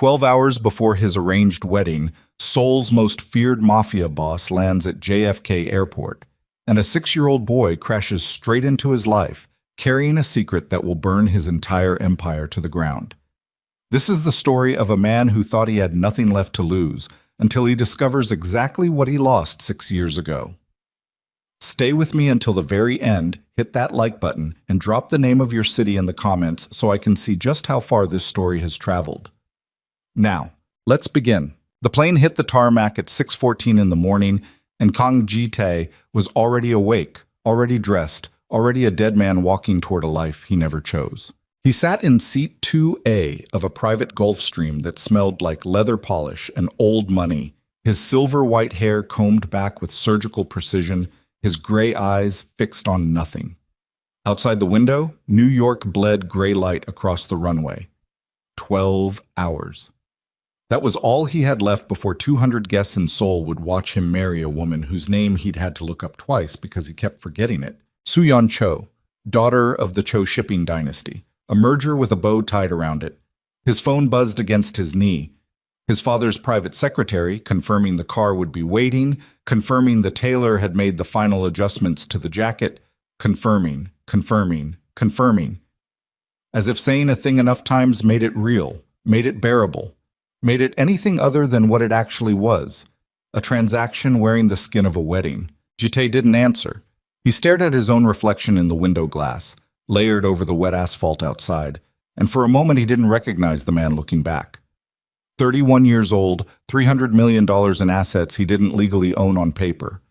12 hours before his arranged wedding, Seoul's most feared mafia boss lands at JFK Airport, and a 6-year-old boy crashes straight into his life, carrying a secret that will burn his entire empire to the ground. This is the story of a man who thought he had nothing left to lose until he discovers exactly what he lost 6 years ago. Stay with me until the very end, hit that like button, and drop the name of your city in the comments so I can see just how far this story has traveled. Now, let's begin. The plane hit the tarmac at 6:14 in the morning, and Kang Ji-tae was already awake, already dressed, already a dead man walking toward a life he never chose. He sat in seat 2A of a private Gulfstream that smelled like leather polish and old money, his silver-white hair combed back with surgical precision, his gray eyes fixed on nothing. Outside the window, New York bled gray light across the runway. 12 hours. That was all he had left before 200 guests in Seoul would watch him marry a woman whose name he'd had to look up twice because he kept forgetting it. Soo-yeon Cho, daughter of the Cho shipping dynasty, a merger with a bow tied around it. His phone buzzed against his knee. His father's private secretary, confirming the car would be waiting, confirming the tailor had made the final adjustments to the jacket, confirming. As if saying a thing enough times made it real, made it bearable, made it anything other than what it actually was. A transaction wearing the skin of a wedding. Ji-tae didn't answer. He stared at his own reflection in the window glass, layered over the wet asphalt outside, and for a moment he didn't recognize the man looking back. 31 years old, $300 million in assets he didn't legally own on paper.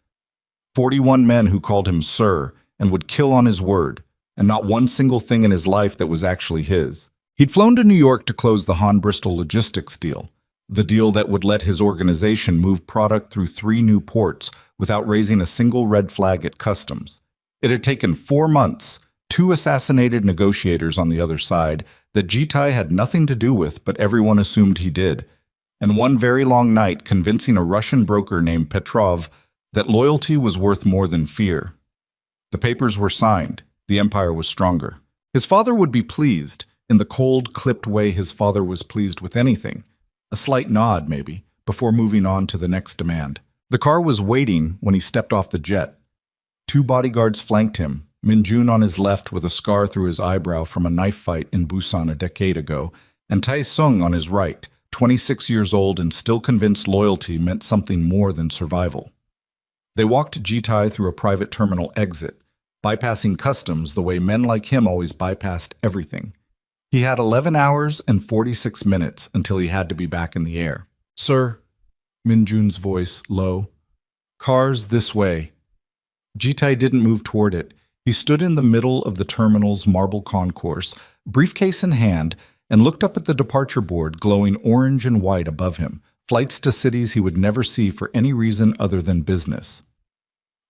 41 men who called him sir and would kill on his word, and not one single thing in his life that was actually his. He'd flown to New York to close the Han-Bristol logistics deal, the deal that would let his organization move product through 3 new ports without raising a single red flag at customs. It had taken 4 months, 2 assassinated negotiators on the other side that Ji-tae had nothing to do with, but everyone assumed he did, and one very long night convincing a Russian broker named Petrov that loyalty was worth more than fear. The papers were signed. The empire was stronger. His father would be pleased, in the cold, clipped way his father was pleased with anything. A slight nod, maybe, before moving on to the next demand. The car was waiting when he stepped off the jet. 2 bodyguards flanked him, Min-jun on his left with a scar through his eyebrow from a knife fight in Busan a decade ago, and Tae-sung on his right, 26 years old and still convinced loyalty meant something more than survival. They walked Ji-tae through a private terminal exit, bypassing customs the way men like him always bypassed everything. He had 11 hours and 46 minutes until he had to be back in the air. "Sir," Min-jun's voice low. "Cars this way." Ji-tae didn't move toward it. He stood in the middle of the terminal's marble concourse, briefcase in hand, and looked up at the departure board glowing orange and white above him, flights to cities he would never see for any reason other than business.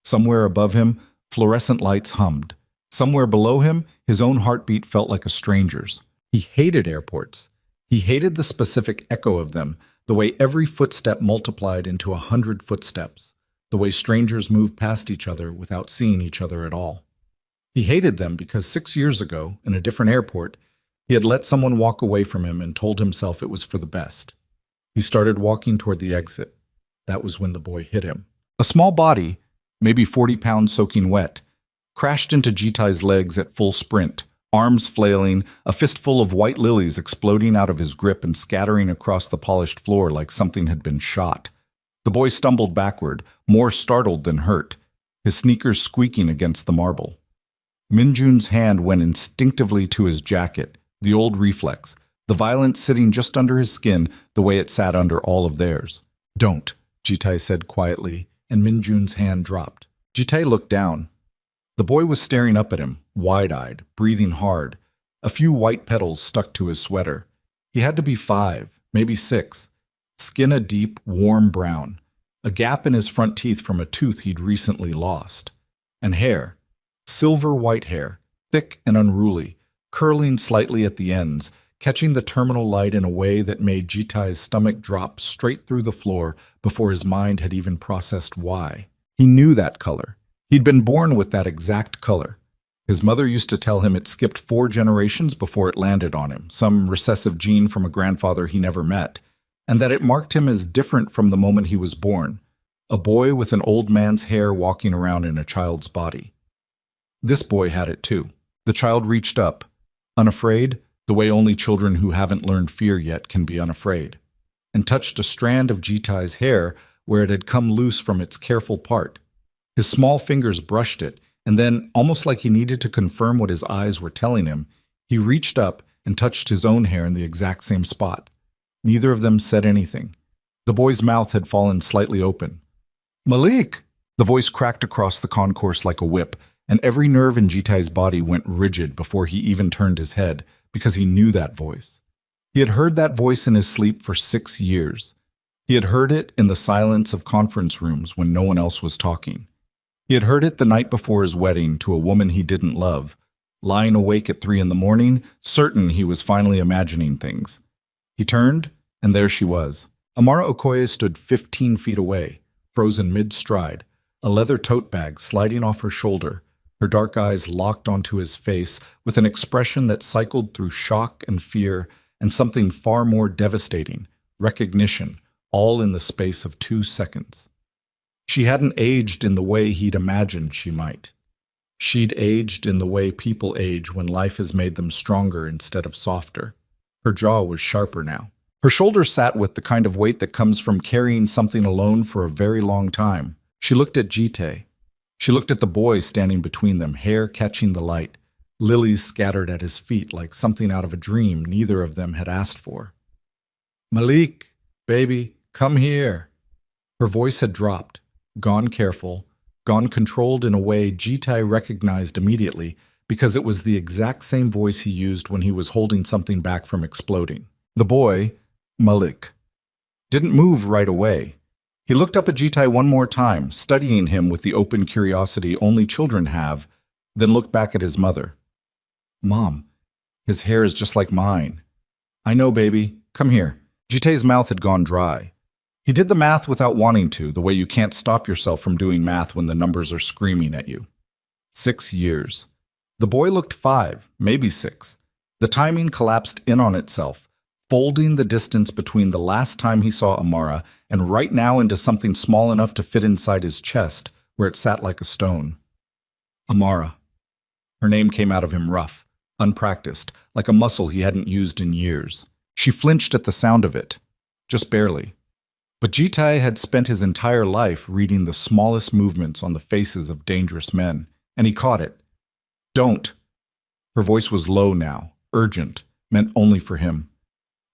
Somewhere above him, fluorescent lights hummed. Somewhere below him, his own heartbeat felt like a stranger's. He hated airports. He hated the specific echo of them, the way every footstep multiplied into 100 footsteps, the way strangers moved past each other without seeing each other at all. He hated them because 6 years ago, in a different airport, he had let someone walk away from him and told himself it was for the best. He started walking toward the exit. That was when the boy hit him. A small body, maybe 40 pounds soaking wet, crashed into Ji-tae's legs at full sprint, arms flailing, a fistful of white lilies exploding out of his grip and scattering across the polished floor like something had been shot. The boy stumbled backward, more startled than hurt, his sneakers squeaking against the marble. Min-jun's hand went instinctively to his jacket, the old reflex, the violence sitting just under his skin the way it sat under all of theirs. "Don't," Ji-tae said quietly, and Min-jun's hand dropped. Ji-tae looked down. The boy was staring up at him, wide-eyed, breathing hard. A few white petals stuck to his sweater. He had to be 5, maybe 6. Skin a deep, warm brown. A gap in his front teeth from a tooth he'd recently lost. And hair. Silver white hair, thick and unruly, curling slightly at the ends, catching the terminal light in a way that made Ji-tae's stomach drop straight through the floor before his mind had even processed why. He knew that color. He'd been born with that exact color. His mother used to tell him it skipped 4 generations before it landed on him, some recessive gene from a grandfather he never met, and that it marked him as different from the moment he was born, a boy with an old man's hair walking around in a child's body. This boy had it too. The child reached up, unafraid, the way only children who haven't learned fear yet can be unafraid, and touched a strand of Jitai's hair where it had come loose from its careful part. His small fingers brushed it, and then, almost like he needed to confirm what his eyes were telling him, he reached up and touched his own hair in the exact same spot. Neither of them said anything. The boy's mouth had fallen slightly open. "Malik!" The voice cracked across the concourse like a whip, and every nerve in Jitai's body went rigid before he even turned his head, because he knew that voice. He had heard that voice in his sleep for 6 years. He had heard it in the silence of conference rooms when no one else was talking. He had heard it the night before his wedding to a woman he didn't love, lying awake at 3 in the morning, certain he was finally imagining things. He turned, and there she was. Amara Okoye stood 15 feet away, frozen mid-stride, a leather tote bag sliding off her shoulder, her dark eyes locked onto his face with an expression that cycled through shock and fear and something far more devastating, recognition, all in the space of 2 seconds. She hadn't aged in the way he'd imagined she might. She'd aged in the way people age when life has made them stronger instead of softer. Her jaw was sharper now. Her shoulders sat with the kind of weight that comes from carrying something alone for a very long time. She looked at Jitai. She looked at the boy standing between them, hair catching the light, lilies scattered at his feet like something out of a dream neither of them had asked for. "Malik, baby, come here." Her voice had dropped. Gone careful, gone controlled in a way Jitai recognized immediately because it was the exact same voice he used when he was holding something back from exploding. The boy, Malik, didn't move right away. He looked up at Jitai one more time, studying him with the open curiosity only children have, then looked back at his mother. "Mom, his hair is just like mine." "I know, baby. Come here." Jitai's mouth had gone dry. He did the math without wanting to, the way you can't stop yourself from doing math when the numbers are screaming at you. 6 years. The boy looked 5, maybe 6. The timing collapsed in on itself, folding the distance between the last time he saw Amara and right now into something small enough to fit inside his chest, where it sat like a stone. Amara. Her name came out of him rough, unpracticed, like a muscle he hadn't used in years. She flinched at the sound of it, just barely. But Jitai had spent his entire life reading the smallest movements on the faces of dangerous men, and he caught it. "Don't." Her voice was low now, urgent, meant only for him.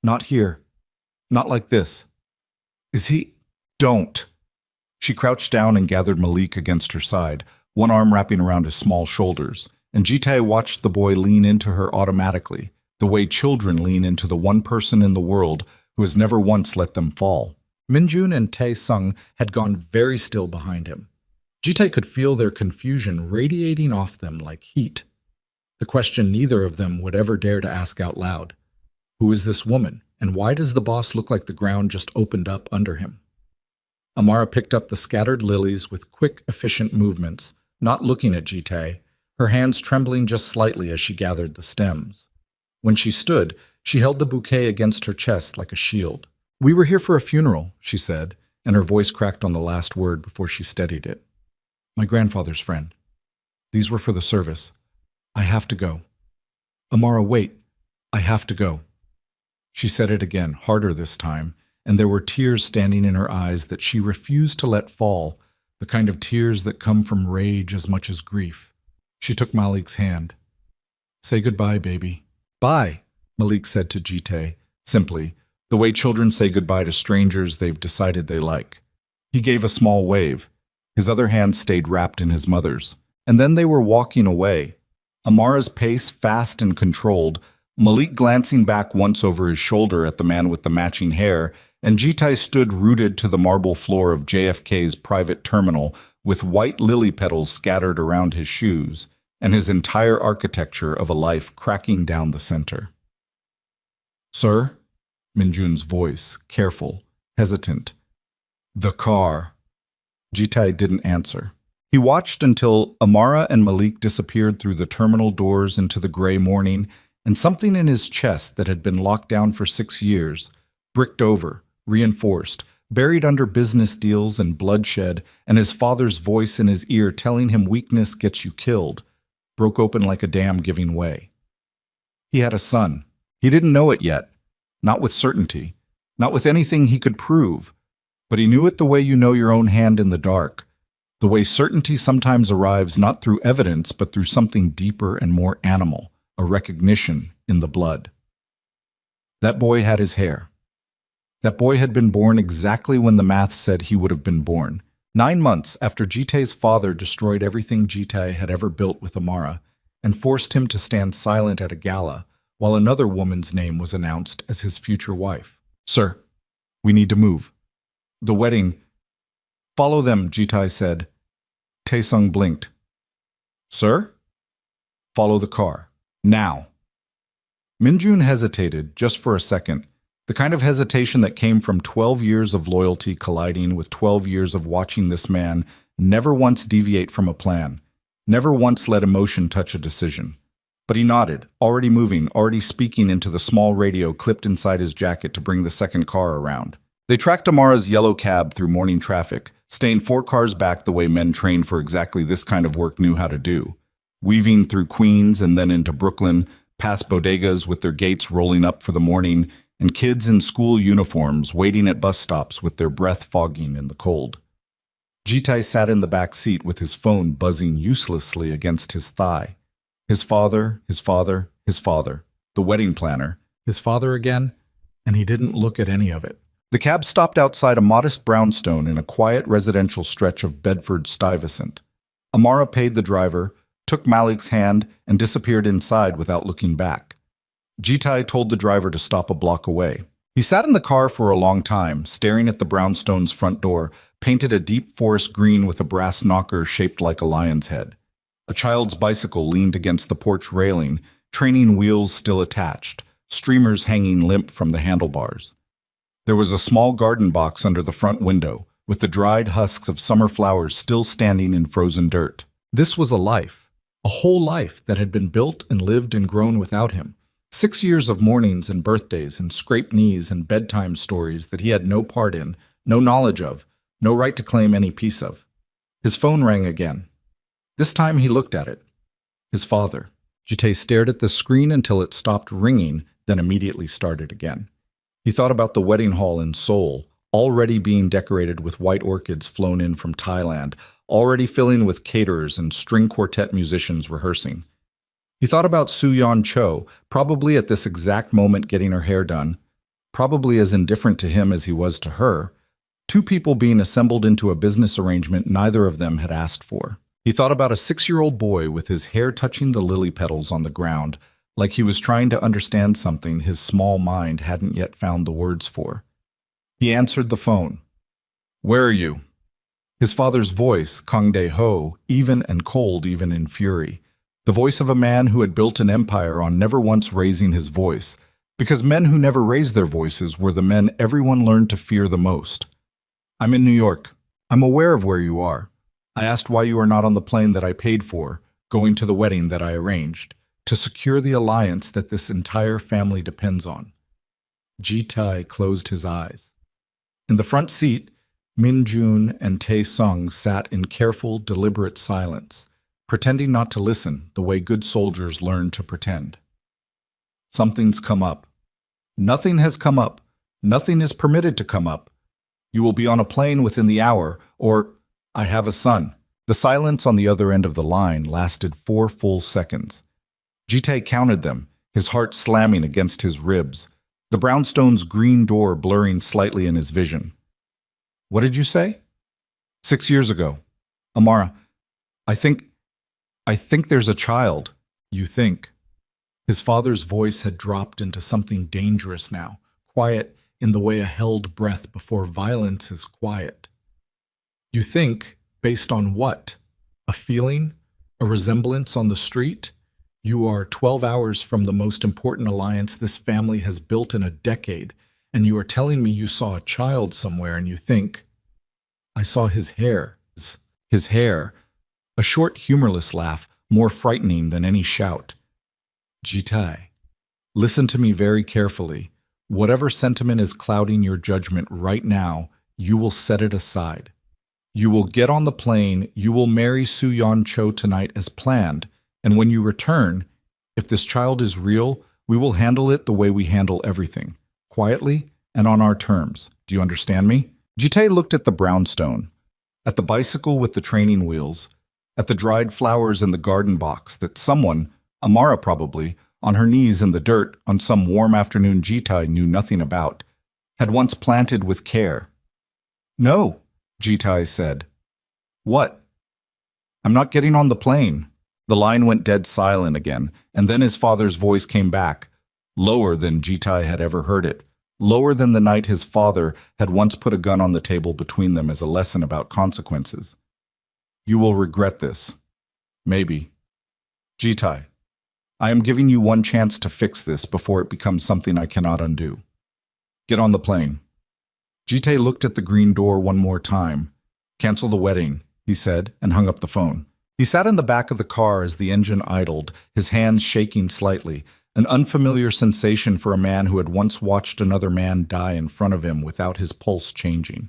"Not here. Not like this." "Is he?" "Don't." She crouched down and gathered Malik against her side, one arm wrapping around his small shoulders, and Jitai watched the boy lean into her automatically, the way children lean into the one person in the world who has never once let them fall. Minjun and Tae-sung had gone very still behind him. Jitai could feel their confusion radiating off them like heat. The question neither of them would ever dare to ask out loud. Who is this woman, and why does the boss look like the ground just opened up under him? Amara picked up the scattered lilies with quick, efficient movements, not looking at Jitai, her hands trembling just slightly as she gathered the stems. When she stood, she held the bouquet against her chest like a shield. "We were here for a funeral," she said, and her voice cracked on the last word before she steadied it. "My grandfather's friend. These were for the service. I have to go." "Amara, wait. I have to go." She said it again, harder this time, and there were tears standing in her eyes that she refused to let fall, the kind of tears that come from rage as much as grief. She took Malik's hand. "Say goodbye, baby." "Bye," Malik said to Jitai, simply, the way children say goodbye to strangers they've decided they like. He gave a small wave. His other hand stayed wrapped in his mother's. And then they were walking away. Amara's pace fast and controlled, Malik glancing back once over his shoulder at the man with the matching hair, and Jitai stood rooted to the marble floor of JFK's private terminal with white lily petals scattered around his shoes, and his entire architecture of a life cracking down the center. "Sir?" Minjun's voice, careful, hesitant. "The car." Jitai didn't answer. He watched until Amara and Malik disappeared through the terminal doors into the gray morning, and something in his chest that had been locked down for 6 years, bricked over, reinforced, buried under business deals and bloodshed, and his father's voice in his ear telling him weakness gets you killed, broke open like a dam giving way. He had a son. He didn't know it yet, not with certainty, not with anything he could prove, but he knew it the way you know your own hand in the dark, the way certainty sometimes arrives not through evidence but through something deeper and more animal, a recognition in the blood. That boy had his hair. That boy had been born exactly when the math said he would have been born, 9 months after Jitai's father destroyed everything Jitai had ever built with Amara and forced him to stand silent at a gala while another woman's name was announced as his future wife. "Sir, we need to move. The wedding—" "Follow them," Jitai said. Taesung blinked. "Sir?" "Follow the car. Now." Minjun hesitated just for a second, the kind of hesitation that came from 12 years of loyalty colliding with 12 years of watching this man never once deviate from a plan, never once let emotion touch a decision. But he nodded, already moving, already speaking into the small radio clipped inside his jacket to bring the second car around. They tracked Amara's yellow cab through morning traffic, staying 4 cars back the way men trained for exactly this kind of work knew how to do, weaving through Queens and then into Brooklyn, past bodegas with their gates rolling up for the morning, and kids in school uniforms waiting at bus stops with their breath fogging in the cold. Jitai sat in the back seat with his phone buzzing uselessly against his thigh. His father, his father, his father, the wedding planner, his father again, and he didn't look at any of it. The cab stopped outside a modest brownstone in a quiet residential stretch of Bedford-Stuyvesant. Amara paid the driver, took Malik's hand, and disappeared inside without looking back. Jitai told the driver to stop a block away. He sat in the car for a long time, staring at the brownstone's front door, painted a deep forest green with a brass knocker shaped like a lion's head. A child's bicycle leaned against the porch railing, training wheels still attached, streamers hanging limp from the handlebars. There was a small garden box under the front window, with the dried husks of summer flowers still standing in frozen dirt. This was a life, a whole life that had been built and lived and grown without him. 6 years of mornings and birthdays and scraped knees and bedtime stories that he had no part in, no knowledge of, no right to claim any piece of. His phone rang again. This time he looked at it. His father. Jitai stared at the screen until it stopped ringing, then immediately started again. He thought about the wedding hall in Seoul, already being decorated with white orchids flown in from Thailand, already filling with caterers and string quartet musicians rehearsing. He thought about Soo-yeon Cho, probably at this exact moment getting her hair done, probably as indifferent to him as he was to her, 2 people being assembled into a business arrangement neither of them had asked for. He thought about a 6-year-old boy with his hair touching the lily petals on the ground, like he was trying to understand something his small mind hadn't yet found the words for. He answered the phone. "Where are you?" His father's voice, Kang Dae-ho, even and cold even in fury. The voice of a man who had built an empire on never once raising his voice, because men who never raised their voices were the men everyone learned to fear the most. "I'm in New York. I'm aware of where you are. I asked why you are not on the plane that I paid for, going to the wedding that I arranged, to secure the alliance that this entire family depends on." Jitai closed his eyes. In the front seat, Min-jun and Tae-sung sat in careful, deliberate silence, pretending not to listen the way good soldiers learn to pretend. "Something's come up." "Nothing has come up. Nothing is permitted to come up. You will be on a plane within the hour, or I have a son." The silence on the other end of the line lasted 4 full seconds. Jitai counted them, his heart slamming against his ribs, the brownstone's green door blurring slightly in his vision. "What did you say?" 6 years ago. Amara, I think there's a child." "You think?" His father's voice had dropped into something dangerous now, quiet in the way a held breath before violence is quiet. "You think, based on what? A feeling? A resemblance on the street? You are 12 hours from the most important alliance this family has built in a decade, and you are telling me you saw a child somewhere and you think, I saw his hair. His hair. a short, humorless laugh, more frightening than any shout. Jitai, listen to me very carefully. Whatever sentiment is clouding your judgment right now, you will set it aside. You will get on the plane, you will marry Su-Yeon Cho tonight as planned, and when you return, if this child is real, we will handle it the way we handle everything, quietly and on our terms. Do you understand me? Jitae looked at the brownstone, at the bicycle with the training wheels, at the dried flowers in the garden box that someone, Amara probably, on her knees in the dirt on some warm afternoon Jitae knew nothing about, had once planted with care. No, Jitae said. What? I'm not getting on the plane. The line went dead silent again, and then his father's voice came back, lower than Jitae had ever heard it, lower than the night his father had once put a gun on the table between them as a lesson about consequences. You will regret this. Maybe. Jitae, I am giving you one chance to fix this before it becomes something I cannot undo. Get on the plane. Jitae looked at the green door one more time. Cancel the wedding, he said, and hung up the phone. He sat in the back of the car as the engine idled, his hands shaking slightly, an unfamiliar sensation for a man who had once watched another man die in front of him without his pulse changing.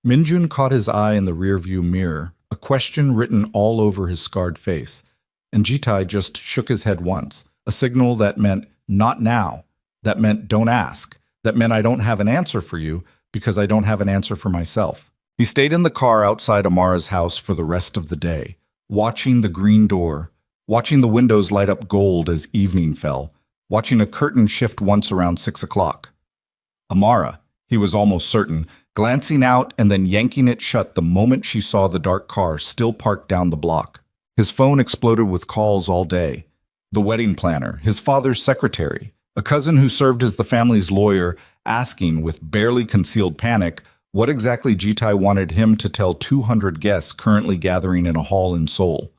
Minjun caught his eye in the rearview mirror, a question written all over his scarred face, and Jitae just shook his head once, a signal that meant, not now, that meant don't ask, that meant I don't have an answer for you because I don't have an answer for myself. He stayed in the car outside Amara's house for the rest of the day, watching the green door, watching the windows light up gold as evening fell, watching a curtain shift once around 6 o'clock. Amara, he was almost certain, glancing out and then yanking it shut the moment she saw the dark car still parked down the block. His phone exploded with calls all day. The wedding planner, his father's secretary, a cousin who served as the family's lawyer, asking with barely concealed panic what exactly Jitae wanted him to tell 200 guests currently gathering in a hall in Seoul.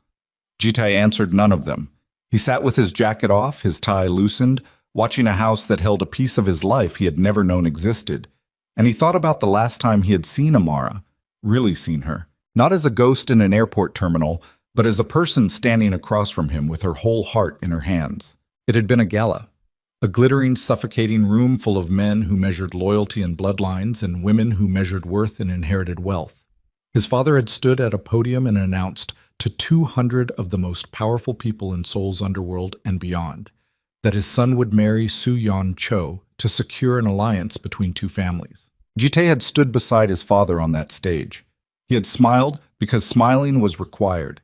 Jitae answered none of them. He sat with his jacket off, his tie loosened, watching a house that held a piece of his life he had never known existed. And he thought about the last time he had seen Amara, really seen her, not as a ghost in an airport terminal, but as a person standing across from him with her whole heart in her hands. It had been a gala. A glittering, suffocating room full of men who measured loyalty and bloodlines and women who measured worth and inherited wealth. His father had stood at a podium and announced to 200 of the most powerful people in Seoul's underworld and beyond that his son would marry Su-Yeon Cho to secure an alliance between two families. Jitae had stood beside his father on that stage. He had smiled because smiling was required.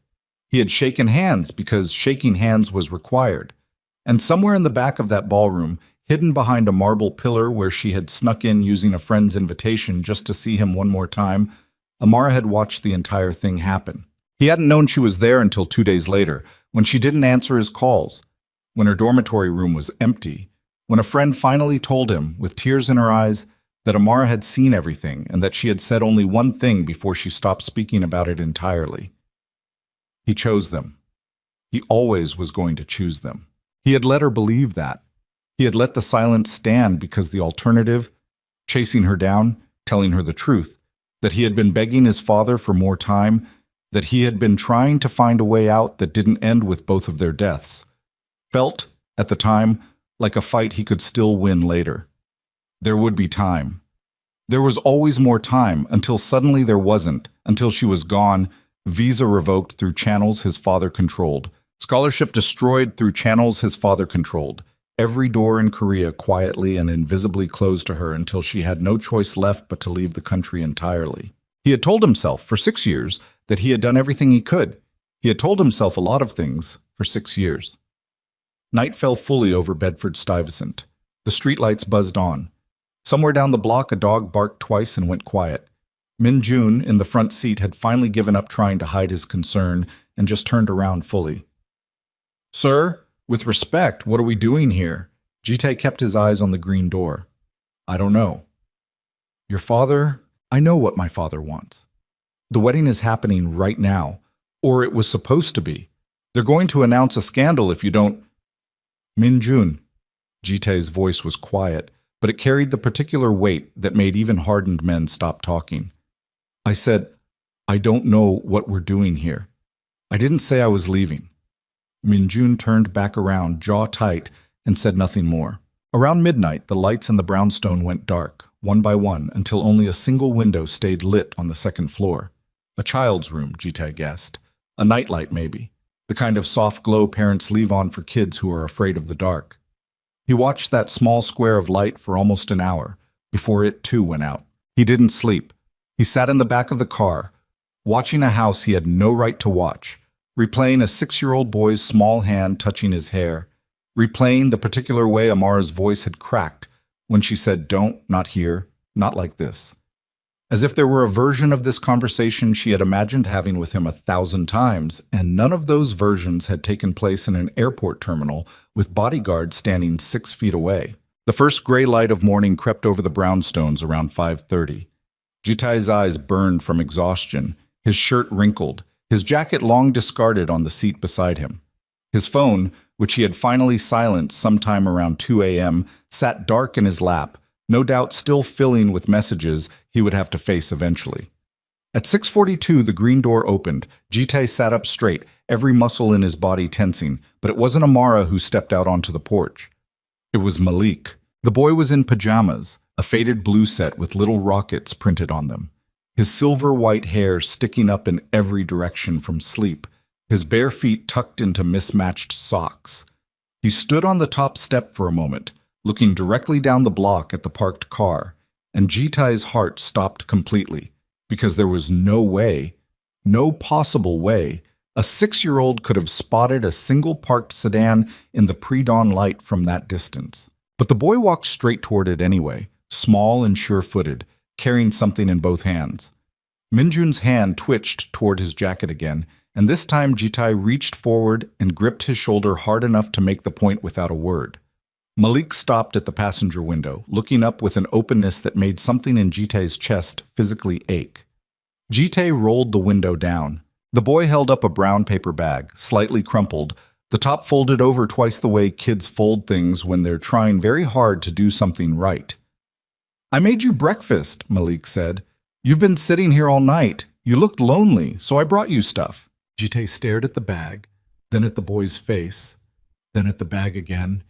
He had shaken hands because shaking hands was required. And somewhere in the back of that ballroom, hidden behind a marble pillar where she had snuck in using a friend's invitation just to see him one more time, Amara had watched the entire thing happen. He hadn't known she was there until 2 days later, when she didn't answer his calls, when her dormitory room was empty, when a friend finally told him, with tears in her eyes, that Amara had seen everything and that she had said only one thing before she stopped speaking about it entirely. He chose them. He always was going to choose them. He had let her believe that. He had let the silence stand because the alternative, chasing her down, telling her the truth, that he had been begging his father for more time, that he had been trying to find a way out that didn't end with both of their deaths, felt, at the time, like a fight he could still win later. There would be time. There was always more time, until suddenly there wasn't, until she was gone, visa revoked through channels his father controlled, scholarship destroyed through channels his father controlled, every door in Korea quietly and invisibly closed to her until she had no choice left but to leave the country entirely. He had told himself for 6 years that he had done everything he could. He had told himself a lot of things for 6 years. Night fell fully over Bedford-Stuyvesant. The streetlights buzzed on. Somewhere down the block, a dog barked twice and went quiet. Min Jun, in the front seat, had finally given up trying to hide his concern and just turned around fully. "Sir, with respect, what are we doing here?" Jitae kept his eyes on the green door. "I don't know." "Your father? I know what my father wants. The wedding is happening right now, or it was supposed to be. They're going to announce a scandal if you don't—" "Min Jun." Jitae's voice was quiet, but it carried the particular weight that made even hardened men stop talking. "I said, I don't know what we're doing here. I didn't say I was leaving. Minjun turned back around, jaw tight, and said nothing more. Around midnight, the lights in the brownstone went dark, one by one, until only a single window stayed lit on the second floor. A child's room, Jita guessed. A nightlight, maybe. The kind of soft glow parents leave on for kids who are afraid of the dark. He watched that small square of light for almost an hour, before it too went out. He didn't sleep. He sat in the back of the car, watching a house he had no right to watch, replaying a 6-year-old boy's small hand touching his hair, replaying the particular way Amara's voice had cracked when she said, "Don't, not here, not like this." As if there were a version of this conversation she had imagined having with him 1,000 times, and none of those versions had taken place in an airport terminal with bodyguards standing 6 feet away. The first gray light of morning crept over the brownstones around 5:30. Jitai's eyes burned from exhaustion, his shirt wrinkled, his jacket long discarded on the seat beside him. His phone, which he had finally silenced sometime around 2 a.m., sat dark in his lap, no doubt still filling with messages he would have to face eventually. At 6:42, the green door opened. Jitai sat up straight, every muscle in his body tensing, but it wasn't Amara who stepped out onto the porch. It was Malik. The boy was in pajamas, a faded blue set with little rockets printed on them, his silver-white hair sticking up in every direction from sleep, his bare feet tucked into mismatched socks. He stood on the top step for a moment, looking directly down the block at the parked car, and Jitai's heart stopped completely, because there was no way, no possible way, a 6-year-old could have spotted a single parked sedan in the pre-dawn light from that distance. But the boy walked straight toward it anyway, small and sure-footed, carrying something in both hands. Minjun's hand twitched toward his jacket again, and this time Jitai reached forward and gripped his shoulder hard enough to make the point without a word. Malik stopped at the passenger window, looking up with an openness that made something in Jitai's chest physically ache. Jitai rolled the window down. The boy held up a brown paper bag, slightly crumpled, the top folded over twice the way kids fold things when they're trying very hard to do something right. "I made you breakfast," Malik said. "You've been sitting here all night. You looked lonely, so I brought you stuff." Jitai stared at the bag, then at the boy's face, then at the bag again,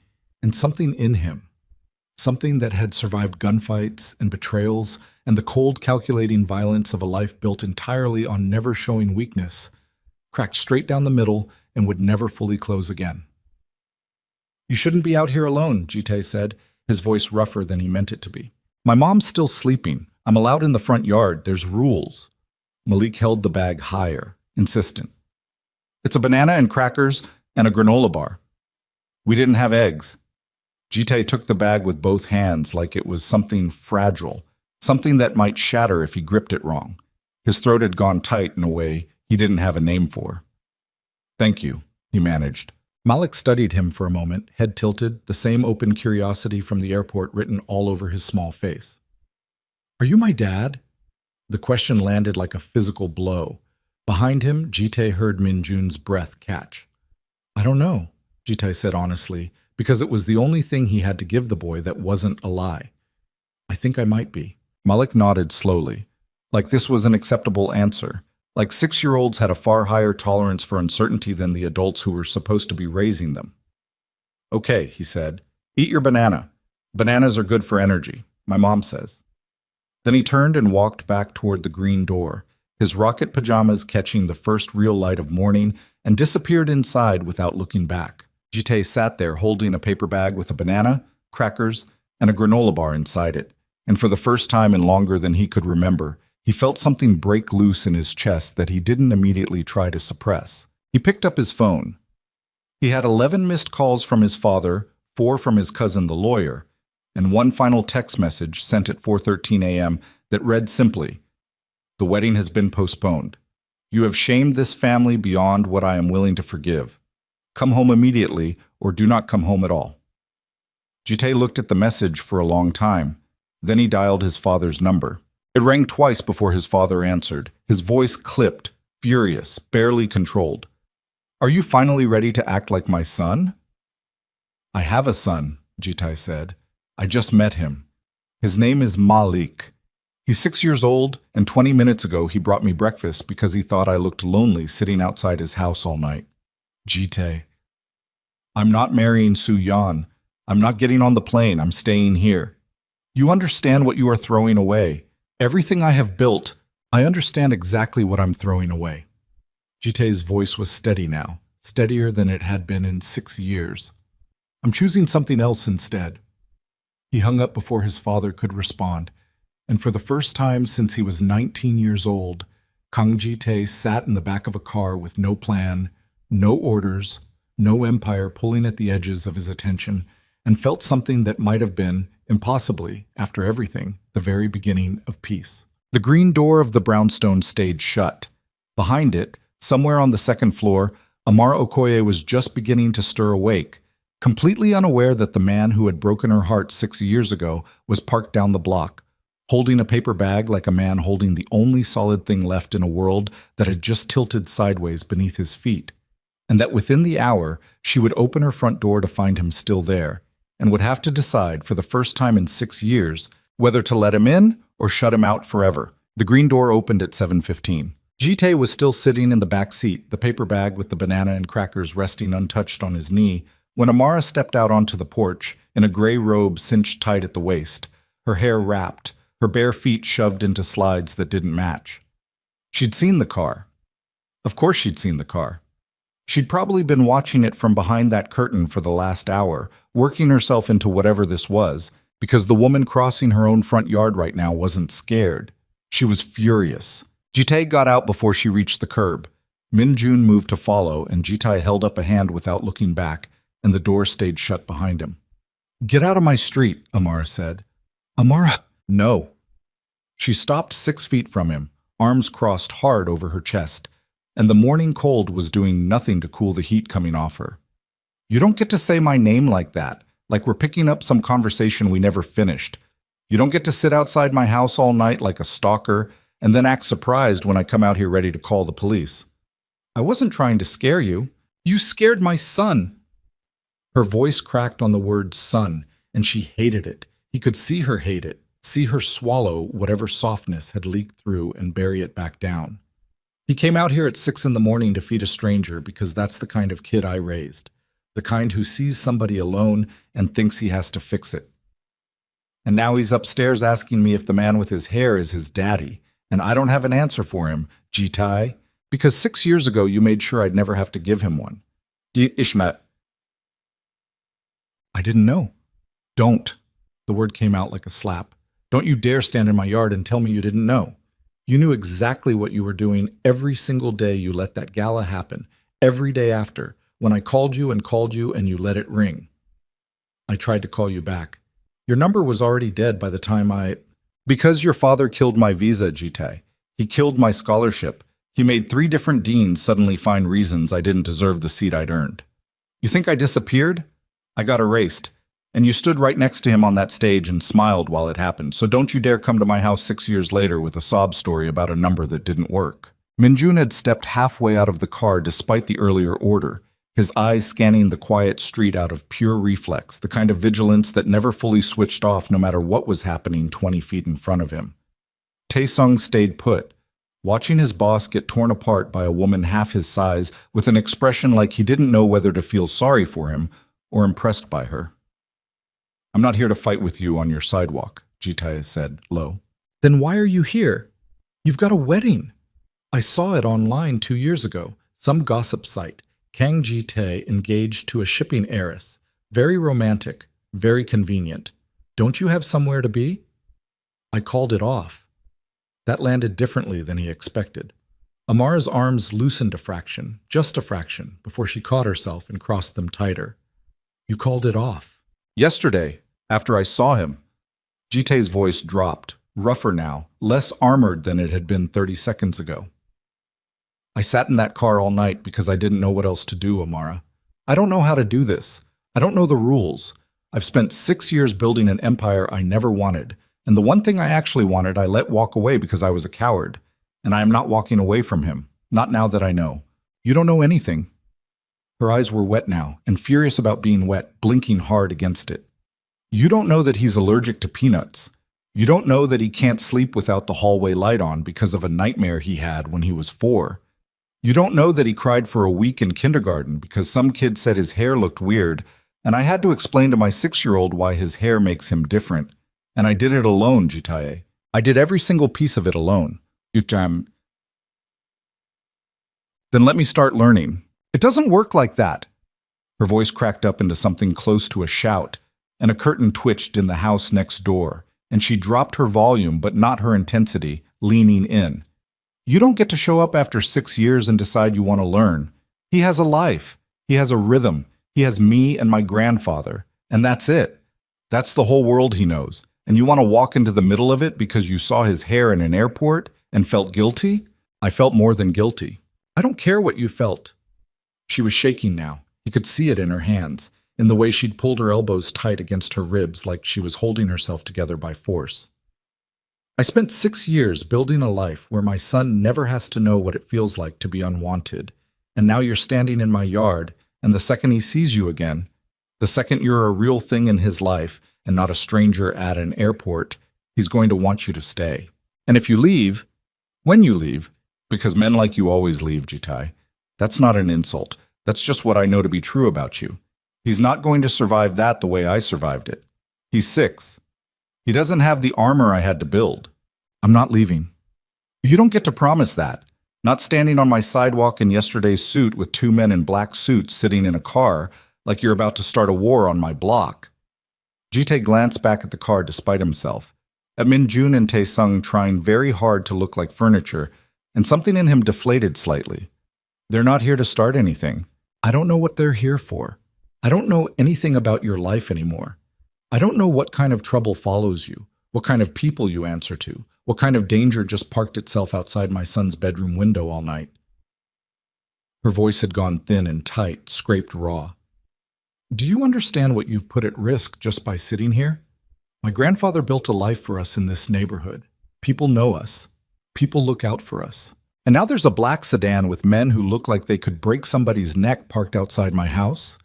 and something in him, something that had survived gunfights and betrayals and the cold, calculating violence of a life built entirely on never showing weakness, cracked straight down the middle and would never fully close again. "You shouldn't be out here alone," Jitai said, his voice rougher than he meant it to be. "My mom's still sleeping. I'm allowed in the front yard. There's rules." Malik held the bag higher, insistent. "It's a banana and crackers and a granola bar. We didn't have eggs." Jitai took the bag with both hands like it was something fragile, something that might shatter if he gripped it wrong. His throat had gone tight in a way he didn't have a name for. "Thank you," he managed. Malik studied him for a moment, head tilted, the same open curiosity from the airport written all over his small face. "Are you my dad?" The question landed like a physical blow. Behind him, Jitai heard Minjun's breath catch. "I don't know," Jitai said honestly, because it was the only thing he had to give the boy that wasn't a lie. "I think I might be." Malik nodded slowly, like this was an acceptable answer, like 6-year-olds had a far higher tolerance for uncertainty than the adults who were supposed to be raising them. "Okay," he said, "eat your banana. Bananas are good for energy, my mom says." Then he turned and walked back toward the green door, his rocket pajamas catching the first real light of morning, and disappeared inside without looking back. Jitai sat there holding a paper bag with a banana, crackers, and a granola bar inside it, and for the first time in longer than he could remember, he felt something break loose in his chest that he didn't immediately try to suppress. He picked up his phone. He had 11 missed calls from his father, 4 from his cousin the lawyer, and one final text message sent at 4:13 a.m. that read simply, "The wedding has been postponed. You have shamed this family beyond what I am willing to forgive. Come home immediately or do not come home at all." Jitai looked at the message for a long time. Then he dialed his father's number. It rang twice before his father answered, his voice clipped, furious, barely controlled. "Are you finally ready to act like my son?" "I have a son," Jitai said. "I just met him. His name is Malik. He's 6 years old, and 20 minutes ago he brought me breakfast because he thought I looked lonely sitting outside his house all night. Jite. I'm not marrying Su Yan. I'm not getting on the plane. I'm staying here. You understand what you are throwing away. Everything I have built, I understand exactly what I'm throwing away. Jite's voice was steady now, steadier than it had been in 6 years. I'm choosing something else instead. He hung up before his father could respond, and for the first time since he was 19 years old, Kang Jite sat in the back of a car with no plan, no orders, no empire pulling at the edges of his attention, and felt something that might have been, impossibly, after everything, the very beginning of peace. The green door of the brownstone stayed shut. Behind it, somewhere on the second floor, Amara Okoye was just beginning to stir awake, completely unaware that the man who had broken her heart 6 years ago was parked down the block, holding a paper bag like a man holding the only solid thing left in a world that had just tilted sideways beneath his feet, and that within the hour she would open her front door to find him still there, and would have to decide for the first time in 6 years whether to let him in or shut him out forever. The green door opened at 7:15. Jite was still sitting in the back seat, the paper bag with the banana and crackers resting untouched on his knee, when Amara stepped out onto the porch in a gray robe cinched tight at the waist, her hair wrapped, her bare feet shoved into slides that didn't match. She'd seen the car. Of course she'd seen the car. She'd probably been watching it from behind that curtain for the last hour, working herself into whatever this was, because the woman crossing her own front yard right now wasn't scared. She was furious. Jite got out before she reached the curb. Min-jun moved to follow, and Jite held up a hand without looking back, and the door stayed shut behind him. "Get out of my street," Amara said. "Amara, no." She stopped 6 feet from him, arms crossed hard over her chest, and the morning cold was doing nothing to cool the heat coming off her. "You don't get to say my name like that, like we're picking up some conversation we never finished. You don't get to sit outside my house all night like a stalker and then act surprised when I come out here ready to call the police. I wasn't trying to scare you. You scared my son." Her voice cracked on the word son, and she hated it. He could see her hate it, see her swallow whatever softness had leaked through and bury it back down. "He came out here at 6 in the morning to feed a stranger because that's the kind of kid I raised, the kind who sees somebody alone and thinks he has to fix it. And now he's upstairs asking me if the man with his hair is his daddy, and I don't have an answer for him, Jitai, because 6 years ago you made sure I'd never have to give him one. Ishmat. I didn't know. Don't." The word came out like a slap. "Don't you dare stand in my yard and tell me you didn't know. You knew exactly what you were doing every single day you let that gala happen, every day after, when I called you and you let it ring. I tried to call you back. Your number was already dead by the time Because your father killed my visa, Jite. He killed my scholarship. He made 3 different deans suddenly find reasons I didn't deserve the seat I'd earned. You think I disappeared? I got erased. And you stood right next to him on that stage and smiled while it happened, so don't you dare come to my house 6 years later with a sob story about a number that didn't work." Min-jun had stepped halfway out of the car despite the earlier order, his eyes scanning the quiet street out of pure reflex, the kind of vigilance that never fully switched off no matter what was happening 20 feet in front of him. Taesung stayed put, watching his boss get torn apart by a woman half his size with an expression like he didn't know whether to feel sorry for him or impressed by her. "I'm not here to fight with you on your sidewalk," Jitaya said, low. "Then why are you here? You've got a wedding. I saw it online 2 years ago, some gossip site. Kang Ji-tae engaged to a shipping heiress. Very romantic, very convenient. Don't you have somewhere to be?" I called it off. That landed differently than he expected. Amara's arms loosened a fraction, just a fraction, before she caught herself and crossed them tighter. "You called it off?" "Yesterday, after I saw him." Jitae's voice dropped, rougher now, less armored than it had been 30 seconds ago. "I sat in that car all night because I didn't know what else to do, Amara. I don't know how to do this. I don't know the rules. I've spent 6 years building an empire I never wanted, and the one thing I actually wanted I let walk away because I was a coward, and I am not walking away from him, not now that I know. You don't know anything." Her eyes were wet now, and furious about being wet, blinking hard against it. "You don't know that he's allergic to peanuts. You don't know that he can't sleep without the hallway light on because of a nightmare he had when he was 4. You don't know that he cried for a week in kindergarten because some kid said his hair looked weird, and I had to explain to my 6-year-old why his hair makes him different. And I did it alone, Jitaye. I did every single piece of it alone. Then let me start learning. It doesn't work like that. Her voice cracked up into something close to a shout, and a curtain twitched in the house next door, and she dropped her volume but not her intensity, leaning in. You don't get to show up after 6 years and decide you want to learn. He has a life. He has a rhythm. He has me and my grandfather. And that's it. That's the whole world he knows. And you want to walk into the middle of it because you saw his hair in an airport and felt guilty? I felt more than guilty. I don't care what you felt. She was shaking now. He could see it in her hands, in the way she'd pulled her elbows tight against her ribs like she was holding herself together by force. I spent 6 years building a life where my son never has to know what it feels like to be unwanted. And now you're standing in my yard, and the second he sees you again, the second you're a real thing in his life and not a stranger at an airport, he's going to want you to stay. And if you leave, when you leave, because men like you always leave, Jitai, that's not an insult. That's just what I know to be true about you. He's not going to survive that the way I survived it. He's 6. He doesn't have the armor I had to build. I'm not leaving. You don't get to promise that. Not standing on my sidewalk in yesterday's suit with 2 men in black suits sitting in a car like you're about to start a war on my block. Jite glanced back at the car despite himself, at Minjun and Taesung trying very hard to look like furniture, and something in him deflated slightly. They're not here to start anything. I don't know what they're here for. I don't know anything about your life anymore. I don't know what kind of trouble follows you, what kind of people you answer to, what kind of danger just parked itself outside my son's bedroom window all night. Her voice had gone thin and tight, scraped raw. Do you understand what you've put at risk just by sitting here? My grandfather built a life for us in this neighborhood. People know us. People look out for us. And now there's a black sedan with men who look like they could break somebody's neck parked outside my house?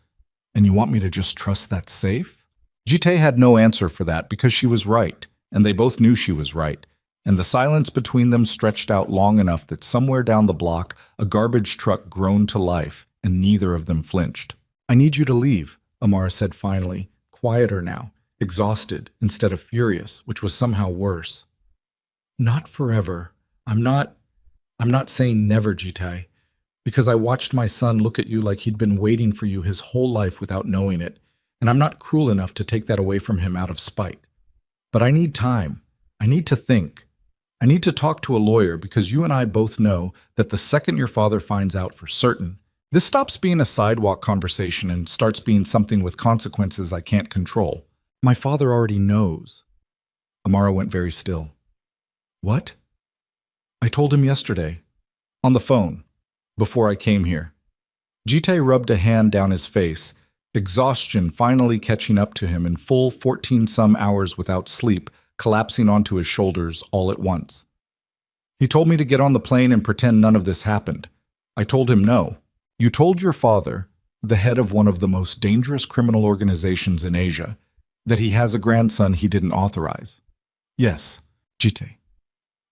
And you want me to just trust that's safe? Jite had no answer for that because she was right, and they both knew she was right, and the silence between them stretched out long enough that somewhere down the block a garbage truck groaned to life, and neither of them flinched. I need you to leave, Amara said finally, quieter now, exhausted instead of furious, which was somehow worse. Not forever. I'm not saying never, Jitai, because I watched my son look at you like he'd been waiting for you his whole life without knowing it, and I'm not cruel enough to take that away from him out of spite. But I need time. I need to think. I need to talk to a lawyer because you and I both know that the second your father finds out for certain, this stops being a sidewalk conversation and starts being something with consequences I can't control. My father already knows. Amara went very still. What? I told him yesterday. On the phone. Before I came here. Jite rubbed a hand down his face, exhaustion finally catching up to him in full 14-some hours without sleep, collapsing onto his shoulders all at once. He told me to get on the plane and pretend none of this happened. I told him no. You told your father, the head of one of the most dangerous criminal organizations in Asia, that he has a grandson he didn't authorize. Yes, Jite.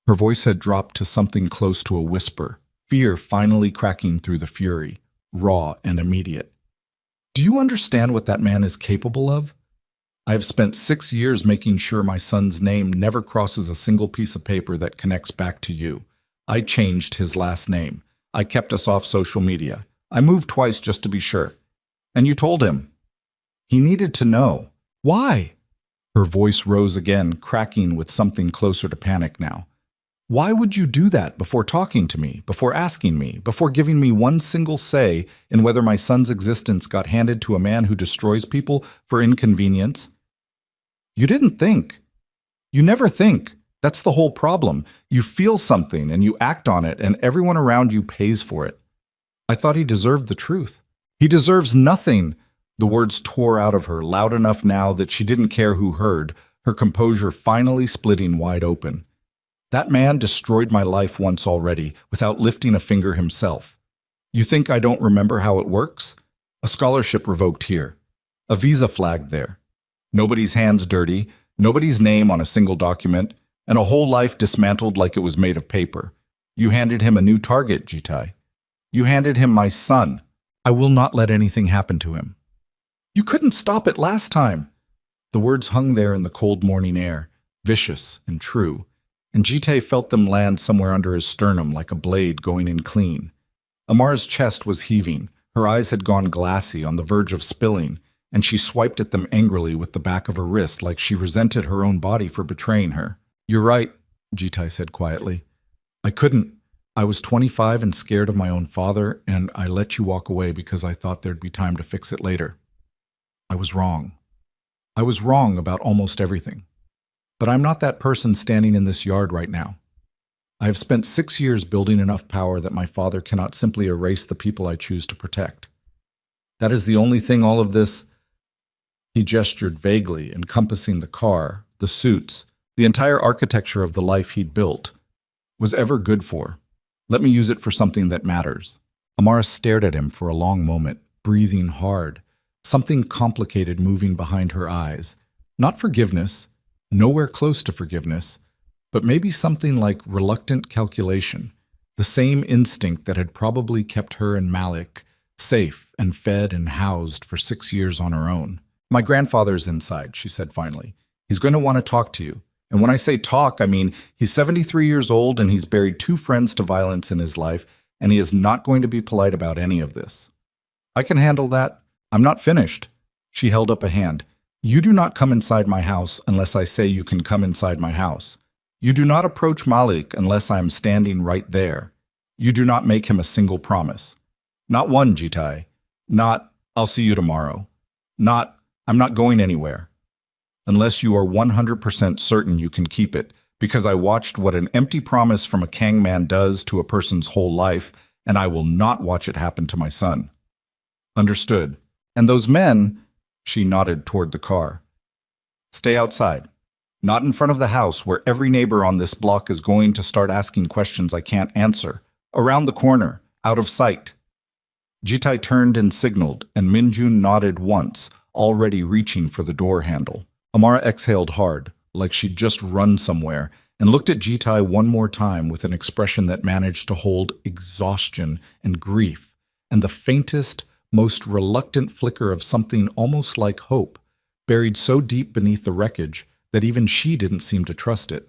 Her voice had dropped to something close to a whisper, fear finally cracking through the fury, raw and immediate. Do you understand what that man is capable of? I have spent 6 years making sure my son's name never crosses a single piece of paper that connects back to you. I changed his last name. I kept us off social media. I moved twice just to be sure. And you told him. He needed to know. Why? Her voice rose again, cracking with something closer to panic now. Why would you do that before talking to me, before asking me, before giving me one single say in whether my son's existence got handed to a man who destroys people for inconvenience? You didn't think. You never think. That's the whole problem. You feel something and you act on it and everyone around you pays for it. I thought he deserved the truth. He deserves nothing. The words tore out of her loud enough now that she didn't care who heard, her composure finally splitting wide open. That man destroyed my life once already, without lifting a finger himself. You think I don't remember how it works? A scholarship revoked here. A visa flagged there. Nobody's hands dirty, Nobody's name on a single document, and a whole life dismantled like it was made of paper. You handed him a new target, Jitai. You handed him my son. I will not let anything happen to him. You couldn't stop it last time. The words hung there in the cold morning air, vicious and true, and Jitai felt them land somewhere under his sternum like a blade going in clean. Amara's chest was heaving, her eyes had gone glassy, on the verge of spilling, and she swiped at them angrily with the back of her wrist like she resented her own body for betraying her. You're right, Jitai said quietly. I couldn't. I was 25 and scared of my own father, and I let you walk away because I thought there'd be time to fix it later. I was wrong. I was wrong about almost everything. But I'm not that person standing in this yard right now. I have spent 6 years building enough power that my father cannot simply erase the people I choose to protect. That is the only thing all of this, he gestured vaguely, encompassing the car, the suits, the entire architecture of the life he'd built, was ever good for. Let me use it for something that matters. Amara stared at him for a long moment, breathing hard, something complicated moving behind her eyes. Not forgiveness, nowhere close to forgiveness, but maybe something like reluctant calculation, the same instinct that had probably kept her and Malik safe and fed and housed for 6 years on her own. My grandfather's inside, she said finally. He's going to want to talk to you. And when I say talk, I mean he's 73 years old and he's buried 2 friends to violence in his life, and he is not going to be polite about any of this. I can handle that. I'm not finished. She held up a hand. You do not come inside my house unless I say you can come inside my house. You do not approach Malik unless I am standing right there. You do not make him a single promise. Not one, Jitai. Not, I'll see you tomorrow. Not, I'm not going anywhere. Unless you are 100% certain you can keep it, because I watched what an empty promise from a Kang man does to a person's whole life, and I will not watch it happen to my son. Understood. And those men, she nodded toward the car. Stay outside. Not in front of the house where every neighbor on this block is going to start asking questions I can't answer. Around the corner, out of sight. Jitai turned and signaled, and Minjun nodded once, already reaching for the door handle. Amara exhaled hard, like she'd just run somewhere, and looked at Jitai one more time with an expression that managed to hold exhaustion and grief, and the faintest, most reluctant flicker of something almost like hope, buried so deep beneath the wreckage that even she didn't seem to trust it.